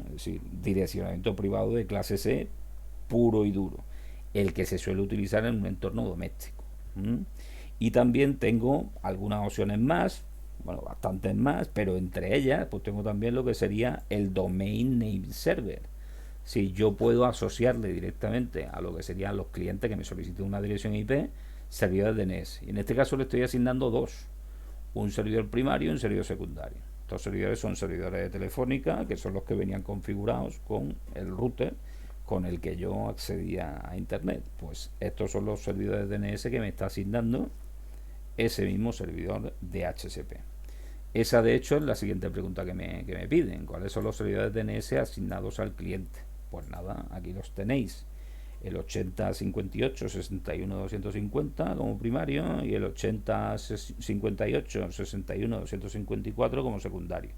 es decir, direccionamiento privado de clase C puro y duro, el que se suele utilizar en un entorno doméstico. Y también tengo algunas opciones más, bueno, bastantes más, pero entre ellas pues tengo también lo que sería el Domain Name Server. Si yo puedo asociarle directamente a lo que serían los clientes que me soliciten una dirección IP, servidores DNS. Y en este caso le estoy asignando dos, un servidor primario y un servidor secundario. Estos servidores son servidores de Telefónica, que son los que venían configurados con el router con el que yo accedía a internet. Pues estos son los servidores DNS que me está asignando ese mismo servidor de DHCP. Esa de hecho es la siguiente pregunta que me piden. ¿Cuáles son los servidores DNS asignados al cliente? Pues nada, aquí los tenéis. El 8058-61-250 como primario y el 8058-61-254 como secundario.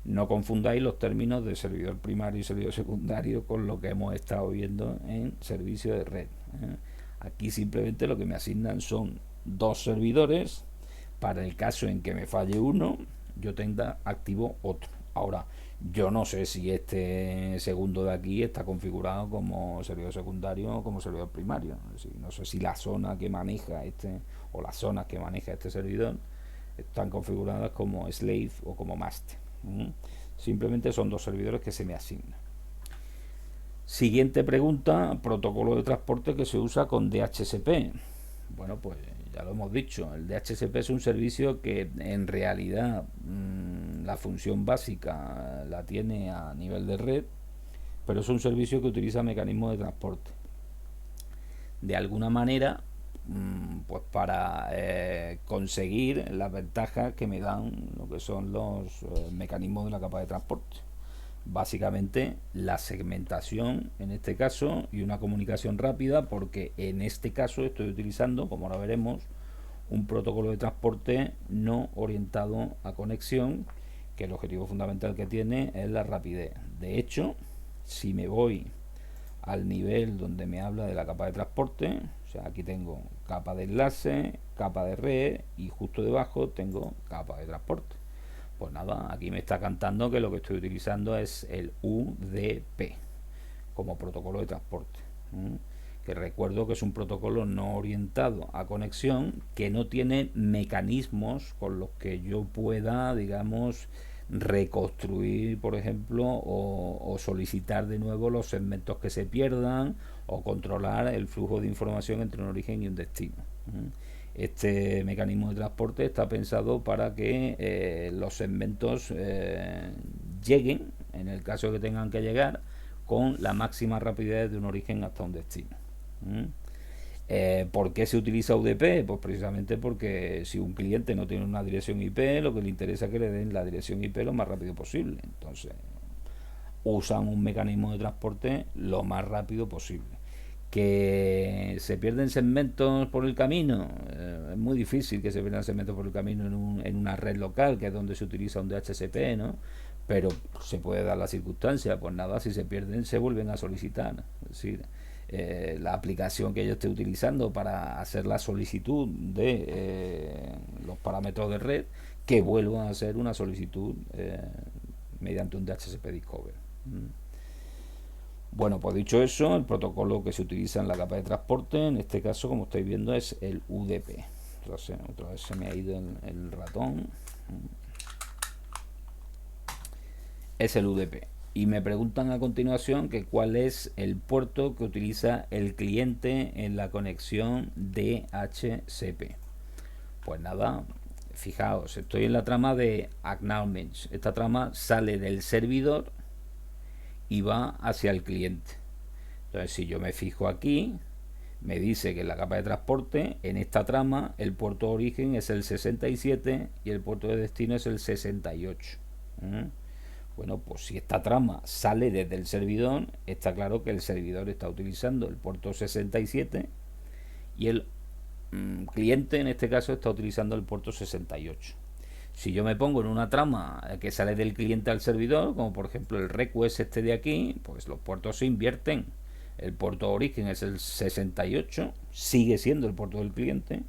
No confundáis los términos de servidor primario y servidor secundario con lo que hemos estado viendo en servicio de red. Aquí simplemente lo que me asignan son dos servidores. Para el caso en que me falle uno, yo tenga activo otro. Ahora, yo no sé si este segundo de aquí está configurado como servidor secundario o como servidor primario. Es decir, no sé si la zona que maneja o las zonas que maneja este servidor están configuradas como slave o como master. Simplemente son dos servidores que se me asignan. Siguiente pregunta, protocolo de transporte que se usa con DHCP. Bueno, pues ya lo hemos dicho, el DHCP es un servicio que en realidad la función básica la tiene a nivel de red, pero es un servicio que utiliza mecanismos de transporte. De alguna manera, pues para conseguir las ventajas que me dan lo que son los mecanismos de la capa de transporte. Básicamente la segmentación en este caso y una comunicación rápida, porque en este caso estoy utilizando, como ahora veremos, un protocolo de transporte no orientado a conexión, que el objetivo fundamental que tiene es la rapidez. De hecho, si me voy al nivel donde me habla de la capa de transporte, o sea, aquí tengo capa de enlace, capa de red y justo debajo tengo capa de transporte. Pues nada, aquí me está cantando que lo que estoy utilizando es el UDP como protocolo de transporte. Que recuerdo que es un protocolo no orientado a conexión, que no tiene mecanismos con los que yo pueda, digamos, reconstruir, por ejemplo, o solicitar de nuevo los segmentos que se pierdan o controlar el flujo de información entre un origen y un destino. Este mecanismo de transporte está pensado para que los segmentos lleguen, en el caso de que tengan que llegar, con la máxima rapidez de un origen hasta un destino. ¿Por qué se utiliza UDP? Pues precisamente porque si un cliente no tiene una dirección IP, lo que le interesa es que le den la dirección IP lo más rápido posible. Entonces, usan un mecanismo de transporte lo más rápido posible. Que se pierden segmentos por el camino, es muy difícil que se pierdan segmentos por el camino en una red local, que es donde se utiliza un DHCP, ¿no? Pero se puede dar la circunstancia, pues nada, si se pierden se vuelven a solicitar. Es decir, la aplicación que yo esté utilizando para hacer la solicitud de los parámetros de red, que vuelvan a hacer una solicitud mediante un DHCP Discover. Bueno, pues dicho eso, el protocolo que se utiliza en la capa de transporte, en este caso, como estáis viendo, es el UDP. Entonces, otra vez se me ha ido el ratón. Es el UDP. Y me preguntan a continuación que cuál es el puerto que utiliza el cliente en la conexión DHCP. Pues nada, fijaos, estoy en la trama de Acknowledge. Esta trama sale del servidor y va hacia el cliente. Entonces, si yo me fijo aquí, me dice que en la capa de transporte, en esta trama, el puerto de origen es el 67 y el puerto de destino es el 68. Bueno, pues si esta trama sale desde el servidor, está claro que el servidor está utilizando el puerto 67 y el cliente en este caso está utilizando el puerto 68. Si yo me pongo en una trama que sale del cliente al servidor, como por ejemplo el request este de aquí, pues los puertos se invierten. El puerto de origen es el 68, sigue siendo el puerto del cliente,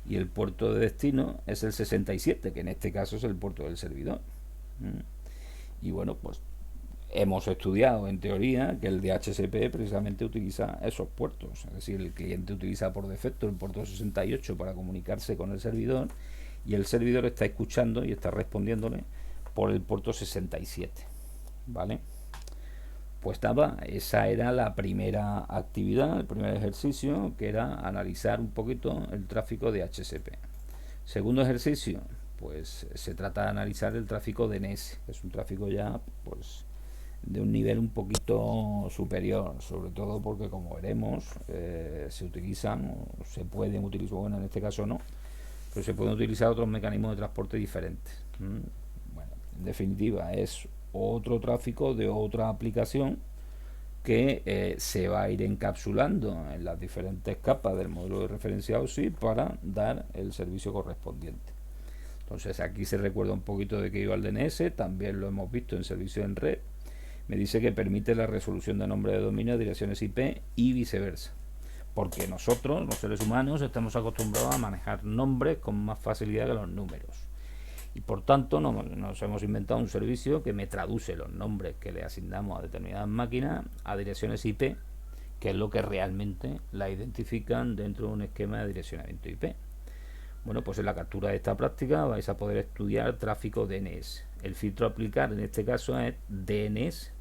y el puerto de destino es el 67, que en este caso es el puerto del servidor. Y bueno, pues hemos estudiado en teoría que el DHCP precisamente utiliza esos puertos, es decir, el cliente utiliza por defecto el puerto 68 para comunicarse con el servidor, y el servidor está escuchando y está respondiéndole por el puerto 67, ¿vale? Pues nada, esa era la primera actividad, el primer ejercicio, que era analizar un poquito el tráfico de DHCP. Segundo ejercicio, pues se trata de analizar el tráfico DNS, que es un tráfico ya pues de un nivel un poquito superior, sobre todo porque, como veremos, se utilizan o se pueden utilizar, bueno, en este caso no, pero se pueden utilizar otros mecanismos de transporte diferentes. Bueno, en definitiva es otro tráfico de otra aplicación que se va a ir encapsulando en las diferentes capas del modelo de referencia OSI para dar el servicio correspondiente. Entonces aquí se recuerda un poquito de qué iba el DNS, también lo hemos visto en servicio en red. Me dice que permite la resolución de nombre de dominio, direcciones IP y viceversa, porque nosotros, los seres humanos, estamos acostumbrados a manejar nombres con más facilidad que los números, y por tanto nos hemos inventado un servicio que me traduce los nombres que le asignamos a determinadas máquinas a direcciones IP, que es lo que realmente la identifican dentro de un esquema de direccionamiento IP. Bueno, pues en la captura de esta práctica vais a poder estudiar tráfico DNS. El filtro a aplicar en este caso es DNS.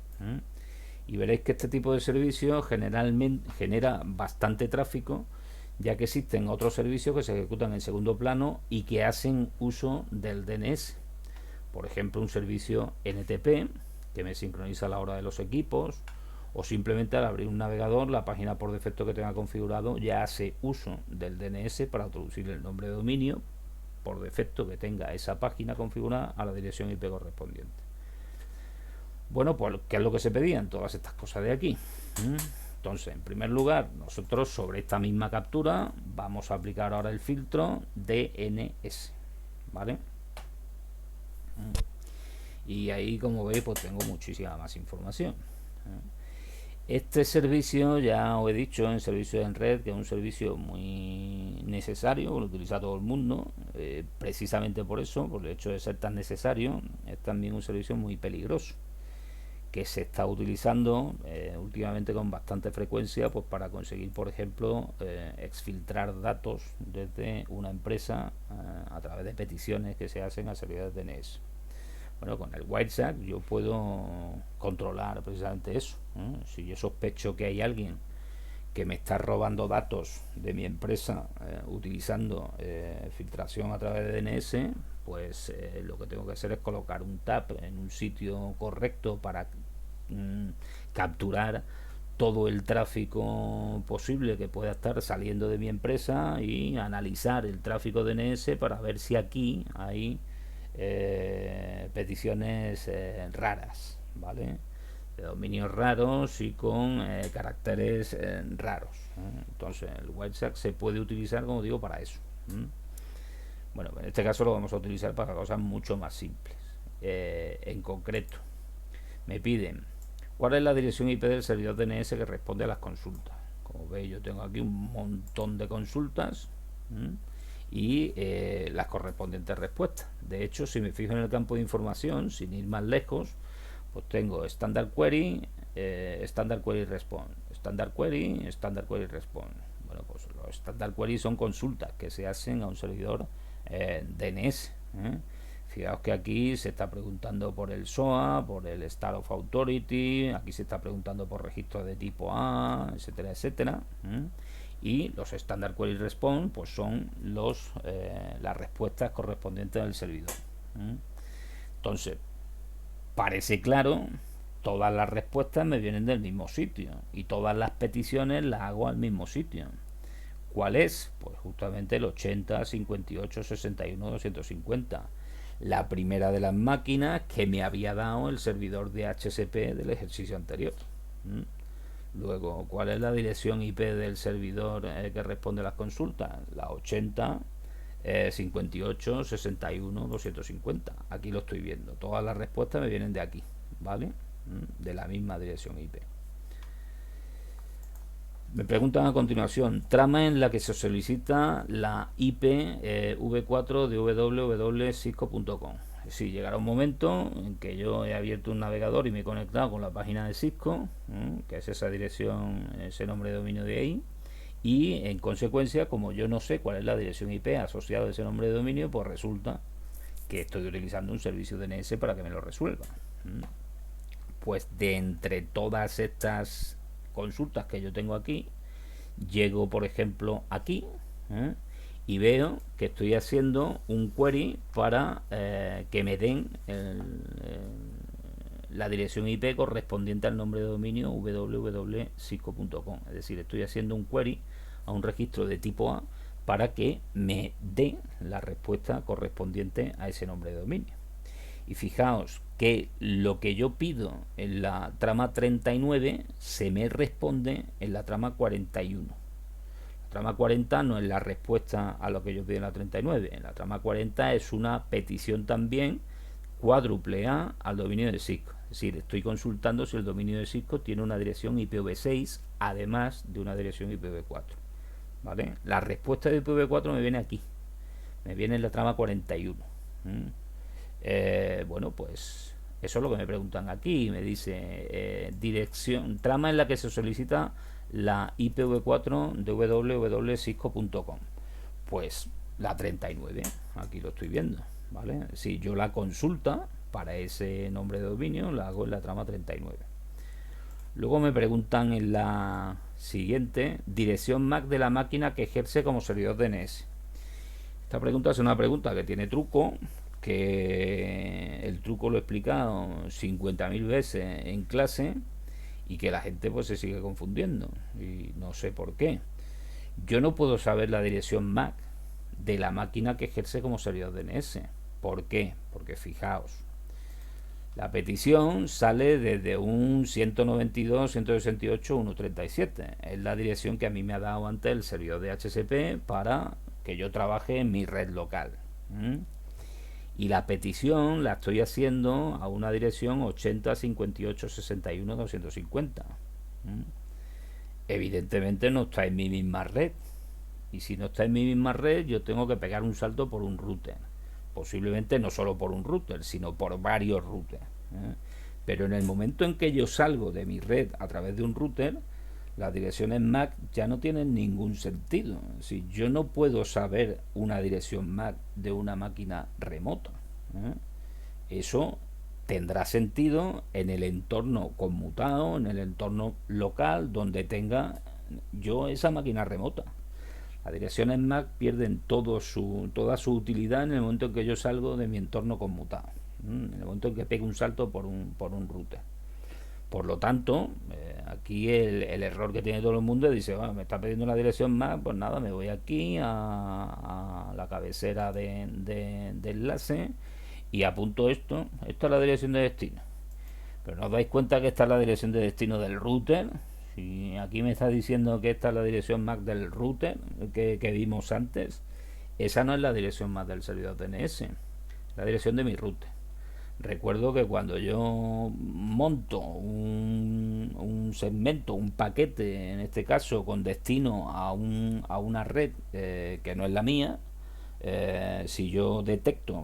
Y veréis que este tipo de servicio generalmente genera bastante tráfico, ya que existen otros servicios que se ejecutan en segundo plano y que hacen uso del DNS. Por ejemplo, un servicio NTP que me sincroniza la hora de los equipos, o simplemente al abrir un navegador, la página por defecto que tenga configurado ya hace uso del DNS para traducir el nombre de dominio por defecto que tenga esa página configurada a la dirección IP correspondiente. Bueno, pues ¿qué es lo que se pedían? Todas estas cosas de aquí. Entonces, en primer lugar, nosotros sobre esta misma captura vamos a aplicar ahora el filtro DNS, ¿vale? Y ahí, como veis, pues tengo muchísima más información. Este servicio, ya os he dicho, en servicio en red, que es un servicio muy necesario, lo utiliza todo el mundo, precisamente por eso, por el hecho de ser tan necesario, es también un servicio muy peligroso, que se está utilizando últimamente con bastante frecuencia, pues para conseguir, por ejemplo, exfiltrar datos desde una empresa a través de peticiones que se hacen a servidores de DNS. Bueno, con el Wireshark yo puedo controlar precisamente eso. Si yo sospecho que hay alguien que me está robando datos de mi empresa utilizando filtración a través de DNS, pues lo que tengo que hacer es colocar un tab en un sitio correcto para capturar todo el tráfico posible que pueda estar saliendo de mi empresa y analizar el tráfico DNS para ver si aquí hay peticiones raras, ¿vale? De dominios raros y con caracteres raros. Entonces el Wireshark se puede utilizar, como digo, para eso. Bueno, en este caso lo vamos a utilizar para cosas mucho más simples. En concreto, me piden cuál es la dirección IP del servidor DNS que responde a las consultas. Como veis, yo tengo aquí un montón de consultas y las correspondientes respuestas. De hecho, si me fijo en el campo de información, sin ir más lejos, pues tengo Standard Query, Standard Query Response, Standard Query, Standard Query Response. Bueno, pues los Standard Query son consultas que se hacen a un servidor DNS. Fijaos que aquí se está preguntando por el SOA, por el Star of Authority, aquí se está preguntando por registros de tipo A, etcétera, etcétera. Y los Standard Query Response pues son las respuestas correspondientes al servidor. Entonces, parece claro, todas las respuestas me vienen del mismo sitio y todas las peticiones las hago al mismo sitio. ¿Cuál es? Pues justamente el 80 58 61 250, la primera de las máquinas que me había dado el servidor de DHCP del ejercicio anterior. Luego, ¿cuál es la dirección IP del servidor que responde a las consultas? La 80 58 61 250. Aquí lo estoy viendo. Todas las respuestas me vienen de aquí, ¿vale? De la misma dirección IP. Me preguntan a continuación, trama en la que se solicita la IP v4 de www.cisco.com. Si llegará un momento en que yo he abierto un navegador y me he conectado con la página de Cisco, que es esa dirección, ese nombre de dominio de ahí, y en consecuencia, como yo no sé cuál es la dirección IP asociada a ese nombre de dominio, pues resulta que estoy utilizando un servicio DNS para que me lo resuelva. Pues de entre todas estas consultas que yo tengo aquí, llego por ejemplo aquí y veo que estoy haciendo un query para que me den la dirección IP correspondiente al nombre de dominio www.cisco.com. Es decir, estoy haciendo un query a un registro de tipo A para que me dé la respuesta correspondiente a ese nombre de dominio. Y fijaos que lo que yo pido en la trama 39 se me responde en la trama 41. La trama 40 no es la respuesta a lo que yo pido en la 39. En la trama 40 es una petición también cuádruple A al dominio de Cisco. Es decir, estoy consultando si el dominio de Cisco tiene una dirección IPv6 además de una dirección IPv4. ¿Vale? La respuesta de IPv4 me viene aquí. Me viene en la trama 41. Bueno, pues eso es lo que me preguntan aquí. Me dice dirección, trama en la que se solicita la IPv4 de www.cisco.com. Pues la 39, aquí lo estoy viendo, ¿vale? Si yo la consulta para ese nombre de dominio la hago en la trama 39. Luego me preguntan en la siguiente, dirección MAC de la máquina que ejerce como servidor DNS. Esta pregunta es una pregunta que tiene truco, que el truco lo he explicado 50.000 veces en clase y que la gente pues se sigue confundiendo y no sé por qué. Yo no puedo saber la dirección MAC de la máquina que ejerce como servidor DNS. ¿Por qué? Porque fijaos, la petición sale desde un 192.168.137. Es la dirección que a mí me ha dado antes el servidor de HCP para que yo trabaje en mi red local. Y la petición la estoy haciendo a una dirección 80.58.61.250. Evidentemente no está en mi misma red. Y si no está en mi misma red, yo tengo que pegar un salto por un router. Posiblemente no solo por un router, sino por varios routers. Pero en el momento en que yo salgo de mi red a través de un router, las direcciones MAC ya no tienen ningún sentido. Si yo no puedo saber una dirección MAC de una máquina remota, eso tendrá sentido en el entorno conmutado, en el entorno local donde tenga yo esa máquina remota. Las direcciones MAC pierden toda su utilidad en el momento en que yo salgo de mi entorno conmutado, en el momento en que pego un salto por un router. Por lo tanto, aquí el error que tiene todo el mundo es, dice, me está pidiendo la dirección MAC, pues nada, me voy aquí a la cabecera de enlace y apunto esto. Esta es la dirección de destino. Pero no os dais cuenta que esta es la dirección de destino del router. Si aquí me está diciendo que esta es la dirección MAC del router que vimos antes, esa no es la dirección MAC del servidor DNS, la dirección de mi router. Recuerdo que cuando yo monto un segmento, un paquete, en este caso con destino a una red que no es la mía, si yo detecto,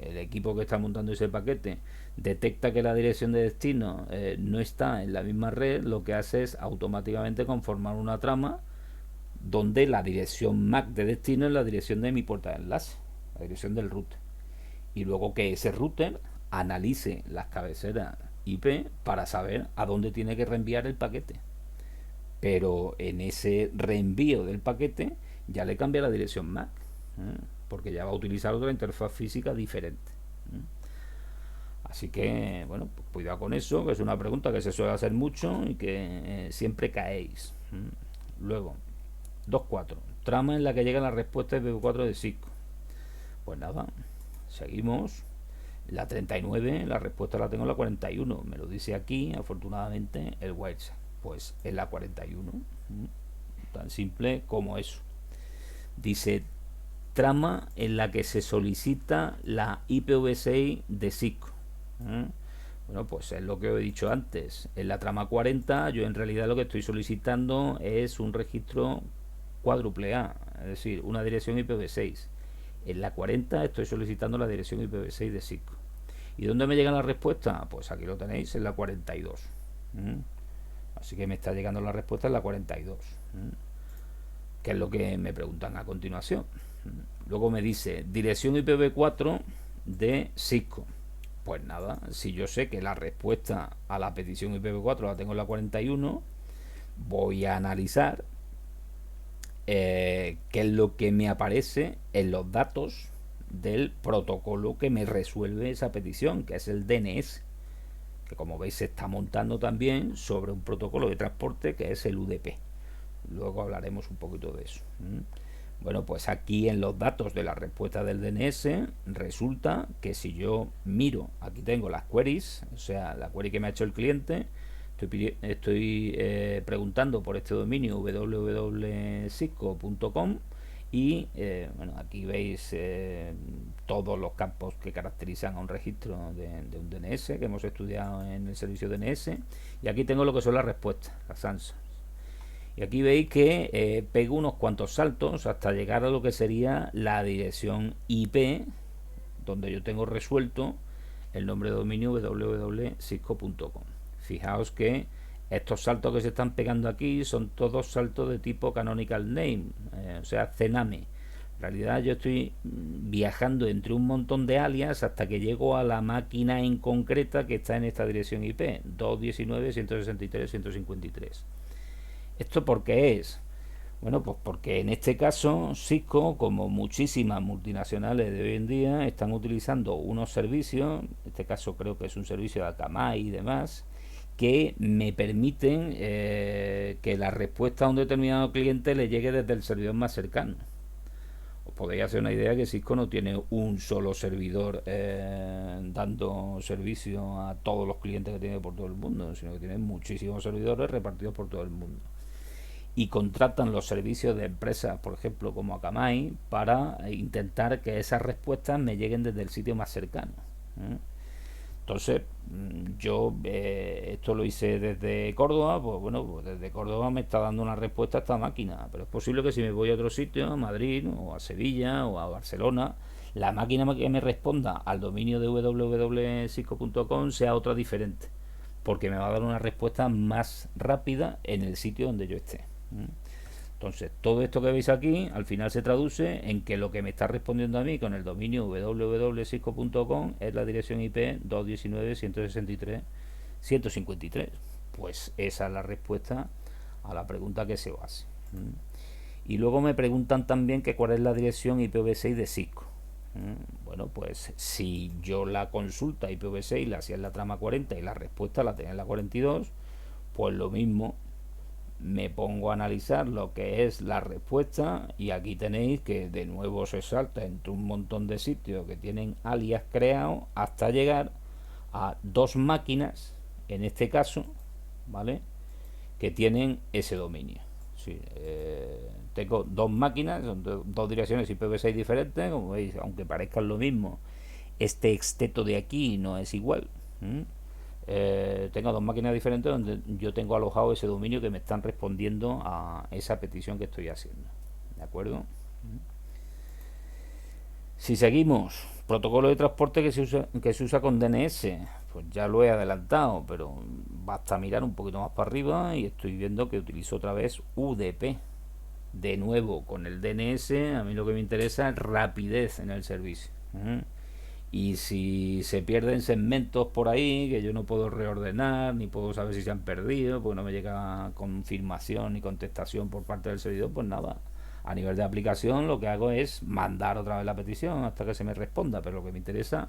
el equipo que está montando ese paquete detecta que la dirección de destino no está en la misma red, lo que hace es automáticamente conformar una trama donde la dirección MAC de destino es la dirección de mi puerta de enlace, la dirección del router. Y luego que ese router analice las cabeceras IP para saber a dónde tiene que reenviar el paquete. Pero en ese reenvío del paquete ya le cambia la dirección MAC, porque ya va a utilizar otra interfaz física diferente. Así que, bueno, pues cuidado con eso, que es una pregunta que se suele hacer mucho y que siempre caéis. Luego, 2.4. Trama en la que llega la respuesta IPv4 de Cisco. Pues nada, seguimos. La 39, la respuesta la tengo en la 41. Me lo dice aquí, afortunadamente, el WhatsApp. Pues en la 41. Tan simple como eso. Dice trama en la que se solicita la IPv6 de Cisco. Bueno, pues es lo que os he dicho antes. En la trama 40 yo en realidad lo que estoy solicitando es un registro cuádruple A, es decir, una dirección IPv6. En la 40 estoy solicitando la dirección IPv6 de Cisco. ¿Y dónde me llega la respuesta? Pues aquí lo tenéis, en la 42. Así que me está llegando la respuesta en la 42. Que es lo que me preguntan a continuación. Luego me dice dirección IPv4 de Cisco. Pues nada, si yo sé que la respuesta a la petición IPv4 la tengo en la 41, voy a analizar qué es lo que me aparece en los datos del protocolo que me resuelve esa petición, que es el DNS, que como veis se está montando también sobre un protocolo de transporte que es el UDP. Luego hablaremos un poquito de eso. Bueno, pues aquí en los datos de la respuesta del DNS resulta que si yo miro, aquí tengo las queries, o sea, la query que me ha hecho el cliente, estoy preguntando por este dominio www.cisco.com y bueno, aquí veis todos los campos que caracterizan a un registro de un DNS que hemos estudiado en el servicio DNS, y aquí tengo lo que son las respuestas, las answers. Y aquí veis que pego unos cuantos saltos hasta llegar a lo que sería la dirección IP, donde yo tengo resuelto el nombre de dominio www.cisco.com. Fijaos que estos saltos que se están pegando aquí son todos saltos de tipo canonical name, o sea, CNAME. En realidad yo estoy viajando entre un montón de alias hasta que llego a la máquina en concreta que está en esta dirección IP, 219.163.153. ¿Esto por qué es? Bueno, pues porque en este caso Cisco, como muchísimas multinacionales de hoy en día, están utilizando unos servicios, en este caso creo que es un servicio de Akamai y demás, que me permiten que la respuesta a un determinado cliente le llegue desde el servidor más cercano. Os podéis hacer una idea que Cisco no tiene un solo servidor dando servicio a todos los clientes que tiene por todo el mundo, sino que tiene muchísimos servidores repartidos por todo el mundo. Y contratan los servicios de empresas, por ejemplo, como Akamai, para intentar que esas respuestas me lleguen desde el sitio más cercano. Entonces, yo esto lo hice desde Córdoba, pues bueno, pues desde Córdoba me está dando una respuesta a esta máquina, pero es posible que si me voy a otro sitio, a Madrid, o a Sevilla, o a Barcelona, la máquina que me responda al dominio de www.cisco.com sea otra diferente, porque me va a dar una respuesta más rápida en el sitio donde yo esté. Entonces, todo esto que veis aquí al final se traduce en que lo que me está respondiendo a mí con el dominio www.cisco.com es la dirección IP 219.163.153. Pues esa es la respuesta a la pregunta que se os hace. Y luego me preguntan también que cuál es la dirección IPv6 de Cisco. Bueno, pues si yo la consulta IPv6 la hacía en la trama 40 y la respuesta la tenía en la 42, pues lo mismo, me pongo a analizar lo que es la respuesta y aquí tenéis que de nuevo se salta entre un montón de sitios que tienen alias creados hasta llegar a dos máquinas, en este caso, ¿vale?, que tienen ese dominio. Sí, tengo dos máquinas, son dos direcciones IPv6 diferentes, como veis, aunque parezcan lo mismo, este exteto de aquí no es igual. Tengo dos máquinas diferentes donde yo tengo alojado ese dominio que me están respondiendo a esa petición que estoy haciendo. ¿De acuerdo? Si seguimos, protocolo de transporte que se usa con DNS, pues ya lo he adelantado, pero basta mirar un poquito más para arriba y estoy viendo que utilizo otra vez UDP. De nuevo, con el DNS, a mí lo que me interesa es rapidez en el servicio. Y si se pierden segmentos por ahí que yo no puedo reordenar ni puedo saber si se han perdido porque no me llega confirmación ni contestación por parte del servidor, pues nada, a nivel de aplicación lo que hago es mandar otra vez la petición hasta que se me responda, pero lo que me interesa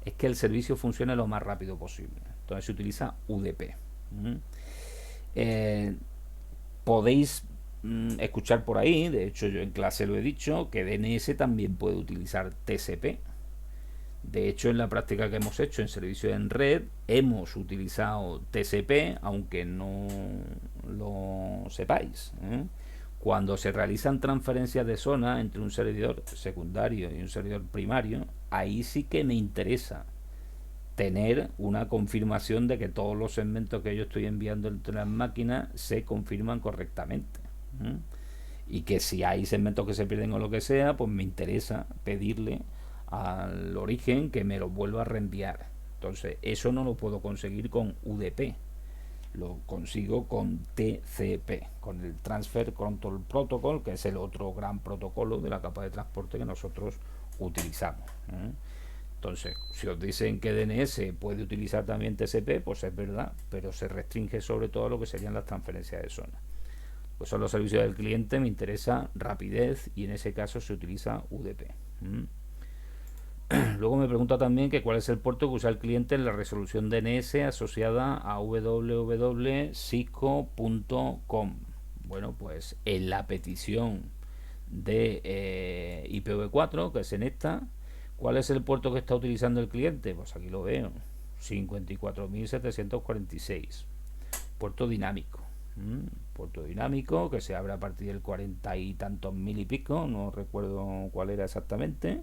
es que el servicio funcione lo más rápido posible. Entonces se utiliza UDP. Podéis escuchar por ahí, de hecho yo en clase lo he dicho, que DNS también puede utilizar TCP. De hecho, en la práctica que hemos hecho en servicios en red, hemos utilizado TCP, aunque no lo sepáis, Cuando se realizan transferencias de zona entre un servidor secundario y un servidor primario, ahí sí que me interesa tener una confirmación de que todos los segmentos que yo estoy enviando entre las máquinas se confirman correctamente. ¿Mm? Y que si hay segmentos que se pierden o lo que sea, pues me interesa pedirle al origen que me lo vuelva a reenviar. Entonces, eso no lo puedo conseguir con UDP, lo consigo con TCP, con el Transfer Control Protocol, que es el otro gran protocolo de la capa de transporte que nosotros utilizamos. Entonces, si os dicen que DNS puede utilizar también TCP, pues es verdad, pero se restringe sobre todo a lo que serían las transferencias de zona. Pues son los servicios del cliente, me interesa rapidez y en ese caso se utiliza UDP. Luego me pregunta también que cuál es el puerto que usa el cliente en la resolución DNS asociada a www.cisco.com. Bueno, pues en la petición de IPv4, que es en esta, ¿cuál es el puerto que está utilizando el cliente? Pues aquí lo veo, 54.746. Puerto dinámico. Puerto dinámico que se abre a partir del 40 y tantos mil y pico, no recuerdo cuál era exactamente,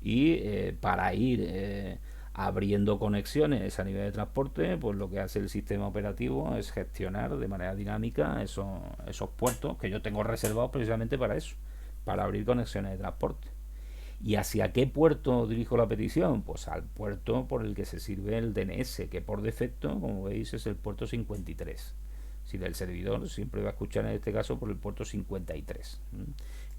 y para ir abriendo conexiones a nivel de transporte, pues lo que hace el sistema operativo es gestionar de manera dinámica esos puertos que yo tengo reservados precisamente para eso, para abrir conexiones de transporte. ¿Y hacia qué puerto dirijo la petición? Pues al puerto por el que se sirve el DNS, que por defecto, como veis, es el puerto 53. Si del servidor siempre va a escuchar en este caso por el puerto 53,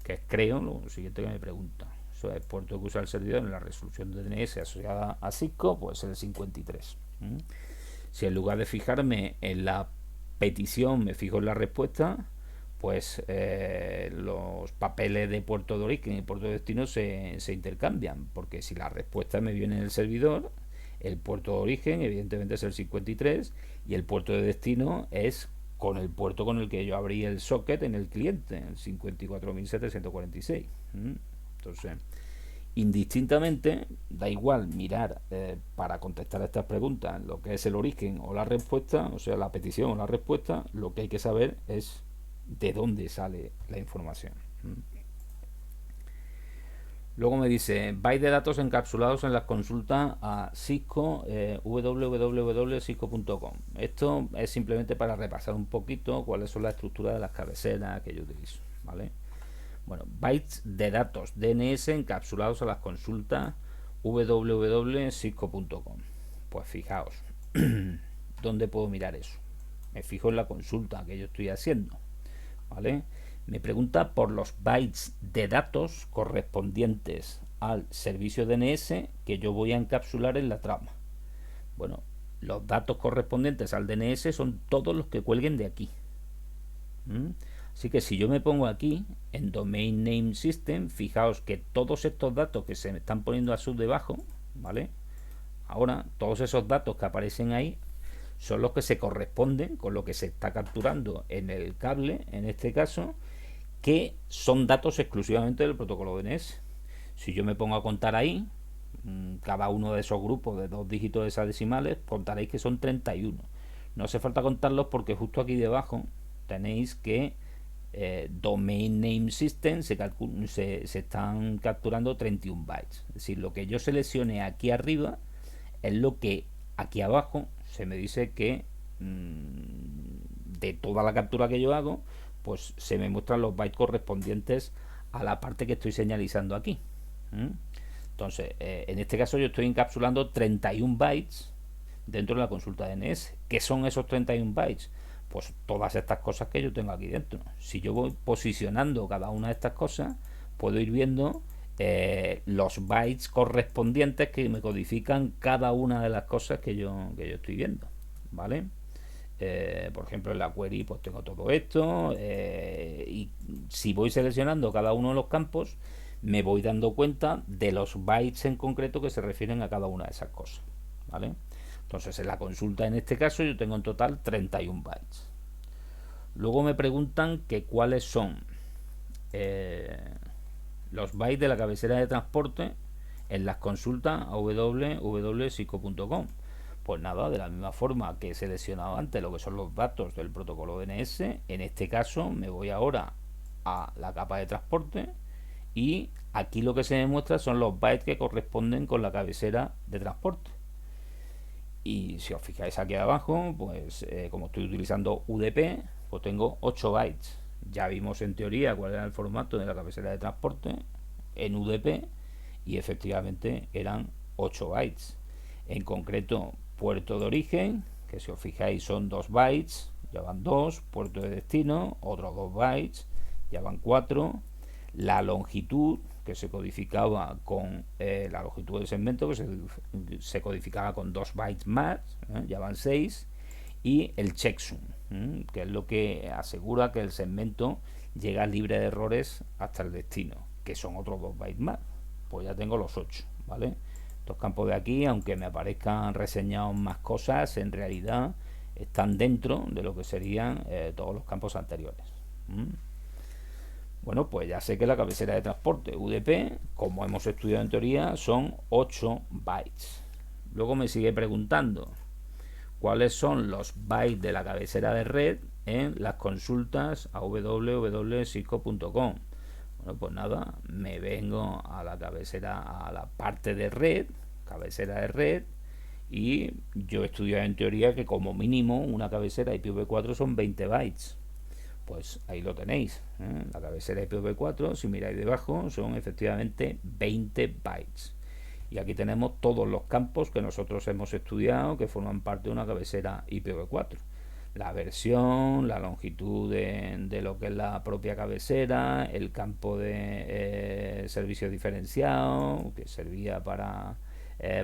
que es, creo, lo siguiente que me pregunta. Eso es el puerto que usa el servidor en la resolución de DNS asociada a Cisco, pues el 53. Si en lugar de fijarme en la petición me fijo en la respuesta, pues los papeles de puerto de origen y puerto de destino se intercambian, porque si la respuesta me viene en el servidor, el puerto de origen evidentemente es el 53 y el puerto de destino es con el puerto con el que yo abrí el socket en el cliente, el 54.746. Entonces, indistintamente, da igual mirar para contestar a estas preguntas lo que es el origen o la respuesta, o sea, la petición o la respuesta, lo que hay que saber es de dónde sale la información. Luego me dice, bytes de datos encapsulados en las consultas a Cisco, www.cisco.com. Esto es simplemente para repasar un poquito cuáles son las estructuras de las cabeceras que yo utilizo, ¿vale? Bueno, bytes de datos DNS encapsulados a las consultas www.cisco.com. Pues fijaos, ¿dónde puedo mirar eso? Me fijo en la consulta que yo estoy haciendo, ¿vale? Me pregunta por los bytes de datos correspondientes al servicio DNS que yo voy a encapsular en la trama. Bueno, los datos correspondientes al DNS son todos los que cuelguen de aquí. Así que si yo me pongo aquí en Domain Name System, fijaos que todos estos datos que se me están poniendo azul debajo, ¿vale? Ahora, todos esos datos que aparecen ahí son los que se corresponden con lo que se está capturando en el cable, en este caso, que son datos exclusivamente del protocolo DNS. Si yo me pongo a contar ahí, cada uno de esos grupos de 2 dígitos hexadecimales, contaréis que son 31. No hace falta contarlos porque justo aquí debajo tenéis que Domain Name System se están capturando 31 bytes. Es decir, lo que yo seleccione aquí arriba es lo que aquí abajo se me dice que de toda la captura que yo hago, pues se me muestran los bytes correspondientes a la parte que estoy señalizando aquí. Entonces, en este caso yo estoy encapsulando 31 bytes dentro de la consulta DNS. ¿Qué son esos 31 bytes? Pues todas estas cosas que yo tengo aquí dentro. Si yo voy posicionando cada una de estas cosas, puedo ir viendo los bytes correspondientes que me codifican cada una de las cosas que yo estoy viendo, ¿vale? Por ejemplo, en la query pues tengo todo esto y si voy seleccionando cada uno de los campos me voy dando cuenta de los bytes en concreto que se refieren a cada una de esas cosas, ¿vale? Entonces en la consulta en este caso yo tengo en total 31 bytes. Luego me preguntan que cuáles son los bytes de la cabecera de transporte en las consultas a www.cisco.com. Pues nada, de la misma forma que he seleccionado antes lo que son los datos del protocolo DNS, en este caso me voy ahora a la capa de transporte, y aquí lo que se demuestra son los bytes que corresponden con la cabecera de transporte. Y si os fijáis aquí abajo, pues como estoy utilizando UDP, pues tengo 8 bytes. Ya vimos en teoría cuál era el formato de la cabecera de transporte en UDP, y efectivamente eran 8 bytes. En concreto, puerto de origen, que si os fijáis son 2 bytes, ya van 2, puerto de destino, otros 2 bytes, ya van 4, la longitud, que se codificaba con la longitud del segmento, que se codificaba con 2 bytes más, ya van 6, y el checksum, que es lo que asegura que el segmento llega libre de errores hasta el destino, que son otros 2 bytes más. Pues ya tengo los 8, ¿vale? Estos campos de aquí, aunque me aparezcan reseñados más cosas, en realidad están dentro de lo que serían todos los campos anteriores. Bueno, pues ya sé que la cabecera de transporte UDP, como hemos estudiado en teoría, son 8 bytes. Luego me sigue preguntando cuáles son los bytes de la cabecera de red en las consultas a www.cisco.com. Bueno, pues nada, me vengo a la cabecera, a la parte de red, cabecera de red, y yo he estudiado en teoría que como mínimo una cabecera IPv4 son 20 bytes. Pues ahí lo tenéis, la cabecera IPv4, si miráis debajo, son efectivamente 20 bytes. Y aquí tenemos todos los campos que nosotros hemos estudiado que forman parte de una cabecera IPv4. La versión, la longitud de lo que es la propia cabecera, el campo de servicio diferenciado, que servía para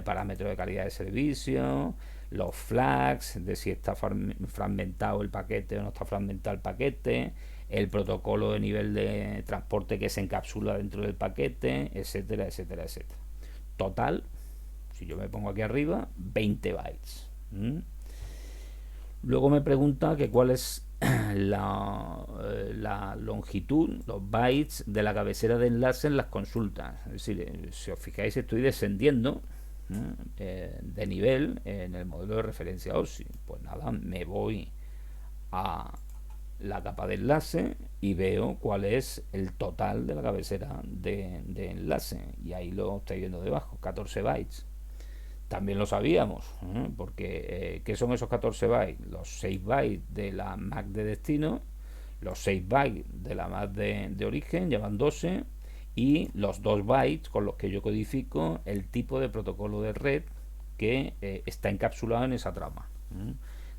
parámetros de calidad de servicio, los flags, de si está fragmentado el paquete o no está fragmentado el paquete, el protocolo de nivel de transporte que se encapsula dentro del paquete, etcétera, etcétera, etcétera. Total, si yo me pongo aquí arriba, 20 bytes. Luego me pregunta que cuál es la longitud, los bytes de la cabecera de enlace en las consultas. Es decir, si os fijáis, estoy descendiendo de nivel en el modelo de referencia OSI. Pues nada, me voy a la capa de enlace y veo cuál es el total de la cabecera de enlace. Y ahí lo estáis viendo debajo, 14 bytes. También lo sabíamos, porque ¿qué son esos 14 bytes? Los 6 bytes de la MAC de destino, los 6 bytes de la MAC de origen, llevan 12, y los 2 bytes con los que yo codifico el tipo de protocolo de red que está encapsulado en esa trama.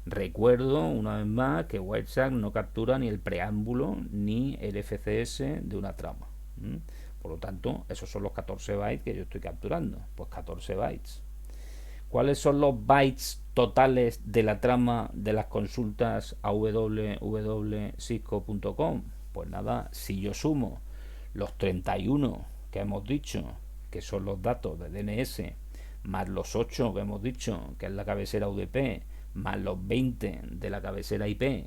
Recuerdo una vez más que WireShark no captura ni el preámbulo ni el FCS de una trama. Por lo tanto, esos son los 14 bytes que yo estoy capturando. Pues 14 bytes. ¿Cuáles son los bytes totales de la trama de las consultas a www.cisco.com? Pues nada, si yo sumo los 31 que hemos dicho, que son los datos de DNS, más los 8 que hemos dicho, que es la cabecera UDP, más los 20 de la cabecera IP,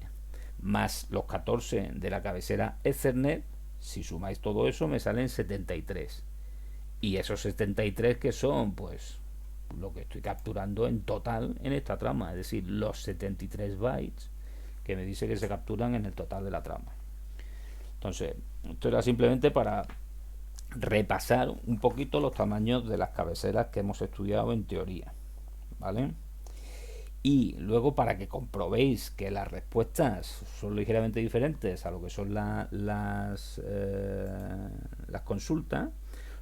más los 14 de la cabecera Ethernet, si sumáis todo eso me salen 73. Y esos 73 que son, pues lo que estoy capturando en total en esta trama, es decir, los 73 bytes que me dice que se capturan en el total de la trama. Entonces, esto era simplemente para repasar un poquito los tamaños de las cabeceras que hemos estudiado en teoría, ¿vale? Y luego, para que comprobéis que las respuestas son ligeramente diferentes a lo que son las consultas,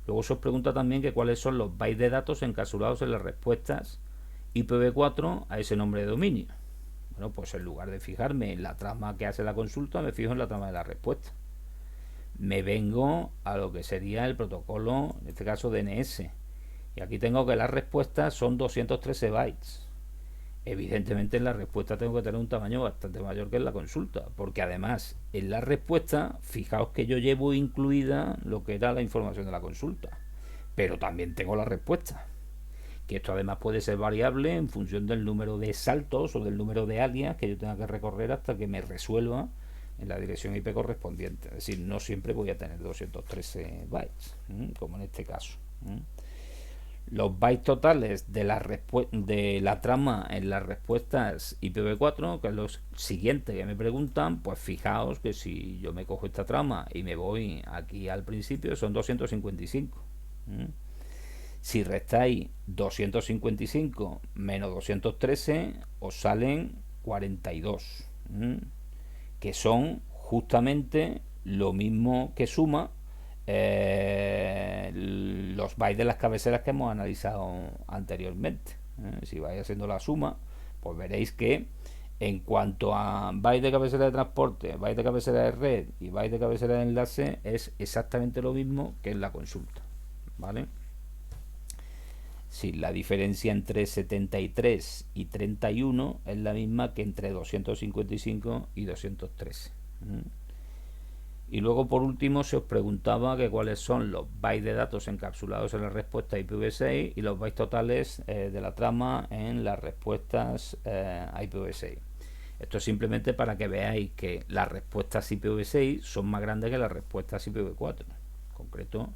luego se os pregunta también que cuáles son los bytes de datos encapsulados en las respuestas IPv4 a ese nombre de dominio. Bueno, pues en lugar de fijarme en la trama que hace la consulta, me fijo en la trama de la respuesta. Me vengo a lo que sería el protocolo, en este caso DNS. Y aquí tengo que las respuestas son 213 bytes. Evidentemente en la respuesta tengo que tener un tamaño bastante mayor que en la consulta, porque además en la respuesta, fijaos que yo llevo incluida lo que era la información de la consulta, pero también tengo la respuesta, que esto además puede ser variable en función del número de saltos o del número de alias que yo tenga que recorrer hasta que me resuelva en la dirección IP correspondiente. Es decir, no siempre voy a tener 213 bytes, como en este caso. Los bytes totales de la trama en las respuestas IPv4, que es lo siguiente que me preguntan, pues fijaos que si yo me cojo esta trama y me voy aquí al principio, son 255. ¿Mm? Si restáis 255 menos 213, os salen 42. ¿Mm? Que son justamente lo mismo que suma los bytes de las cabeceras que hemos analizado anteriormente. Si vais haciendo la suma, pues veréis que en cuanto a bytes de cabecera de transporte, bytes de cabecera de red y bytes de cabecera de enlace, es exactamente lo mismo que en la consulta. ¿Vale? Si la diferencia entre 73 y 31 es la misma que entre 255 y 213. Y luego por último se os preguntaba que cuáles son los bytes de datos encapsulados en la respuesta IPv6 y los bytes totales de la trama en las respuestas IPv6. Esto es simplemente para que veáis que las respuestas IPv6 son más grandes que las respuestas IPv4. En concreto,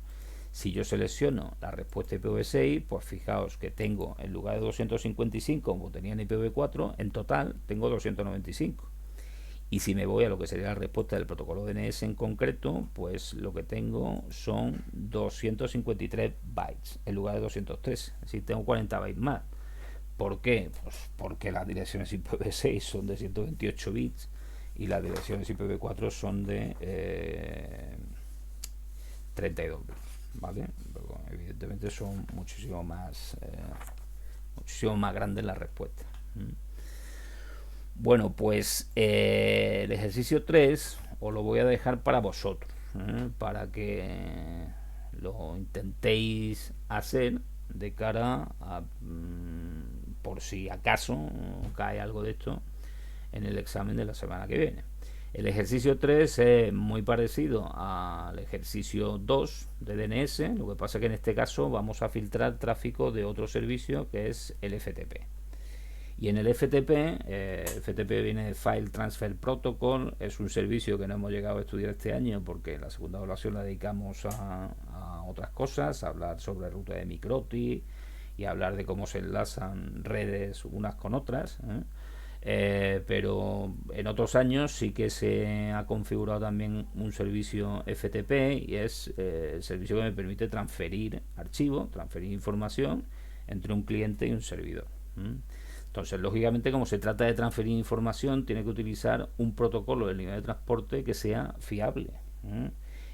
si yo selecciono la respuesta IPv6, pues fijaos que tengo, en lugar de 255 como tenía en IPv4, en total tengo 295. Y si me voy a lo que sería la respuesta del protocolo DNS en concreto, pues lo que tengo son 253 bytes en lugar de 203. Es decir, tengo 40 bytes más. ¿Por qué? Pues porque las direcciones IPv6 son de 128 bits y las direcciones IPv4 son de 32 bits. ¿Vale? Pero evidentemente son muchísimo más grandes las respuestas. Bueno, pues el ejercicio 3 os lo voy a dejar para vosotros, para que lo intentéis hacer de cara a, por si acaso cae algo de esto en el examen de la semana que viene. El ejercicio 3 es muy parecido al ejercicio 2 de DNS, lo que pasa es que en este caso vamos a filtrar tráfico de otro servicio que es el FTP. Y en el FTP, FTP viene de File Transfer Protocol, es un servicio que no hemos llegado a estudiar este año porque la segunda evaluación la dedicamos a otras cosas, a hablar sobre ruta de microti y a hablar de cómo se enlazan redes unas con otras. Pero en otros años sí que se ha configurado también un servicio FTP y es el servicio que me permite transferir archivos, transferir información entre un cliente y un servidor. Entonces, lógicamente, como se trata de transferir información, tiene que utilizar un protocolo de línea de transporte que sea fiable.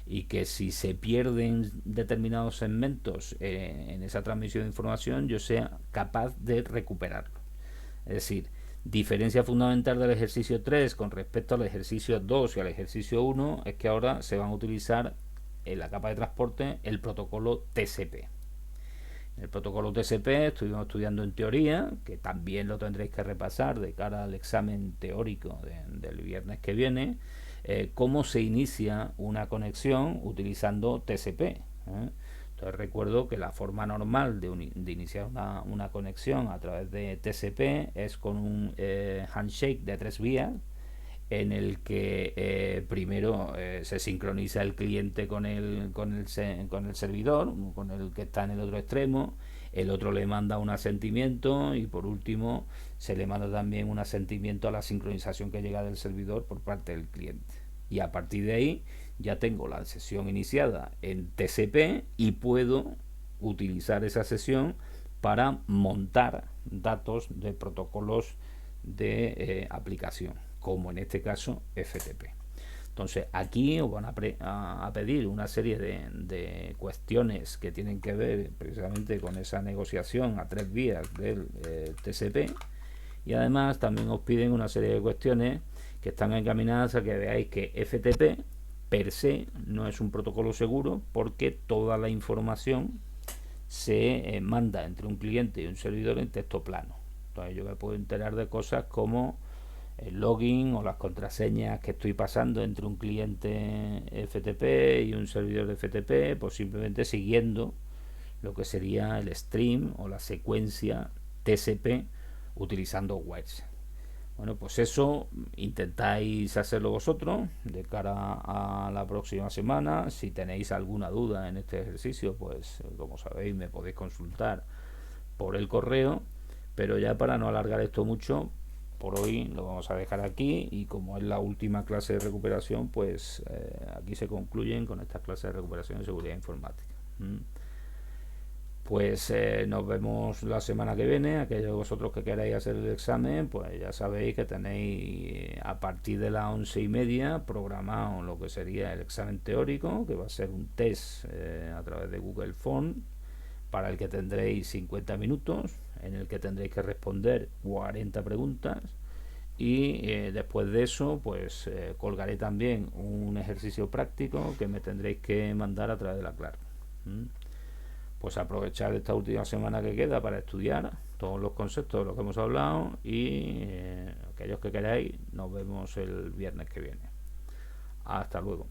Y que si se pierden determinados segmentos en esa transmisión de información, yo sea capaz de recuperarlo. Es decir, diferencia fundamental del ejercicio 3 con respecto al ejercicio 2 y al ejercicio 1 es que ahora se van a utilizar en la capa de transporte el protocolo TCP. El protocolo TCP estuvimos estudiando en teoría, que también lo tendréis que repasar de cara al examen teórico del viernes que viene, cómo se inicia una conexión utilizando TCP. Entonces recuerdo que la forma normal de iniciar una conexión a través de TCP es con un handshake de 3 vías, en el que primero se sincroniza el cliente con el servidor, con el que está en el otro extremo, el otro le manda un asentimiento y por último se le manda también un asentimiento a la sincronización que llega del servidor por parte del cliente. Y a partir de ahí ya tengo la sesión iniciada en TCP y puedo utilizar esa sesión para montar datos de protocolos de aplicación, como en este caso FTP. Entonces aquí os van a pedir una serie de cuestiones que tienen que ver precisamente con esa negociación a 3 vías del TCP, y además también os piden una serie de cuestiones que están encaminadas a que veáis que FTP per se no es un protocolo seguro, porque toda la información se manda entre un cliente y un servidor en texto plano. Entonces yo me puedo enterar de cosas como el login o las contraseñas que estoy pasando entre un cliente FTP y un servidor de FTP, pues simplemente siguiendo lo que sería el stream o la secuencia TCP utilizando WIRES. Bueno, pues eso intentáis hacerlo vosotros de cara a la próxima semana. Si tenéis alguna duda en este ejercicio, pues como sabéis me podéis consultar por el correo, pero ya para no alargar esto mucho, por hoy lo vamos a dejar aquí y como es la última clase de recuperación, pues aquí se concluyen con estas clases de recuperación de seguridad informática. Pues nos vemos la semana que viene. Aquellos de vosotros que queráis hacer el examen, pues ya sabéis que tenéis a partir de las 11:30 programado lo que sería el examen teórico, que va a ser un test a través de Google Form, para el que tendréis 50 minutos, en el que tendréis que responder 40 preguntas. Y después de eso, pues colgaré también un ejercicio práctico que me tendréis que mandar a través de la Claro. Pues aprovechar esta última semana que queda para estudiar todos los conceptos de los que hemos hablado y aquellos que queráis, nos vemos el viernes que viene. Hasta luego.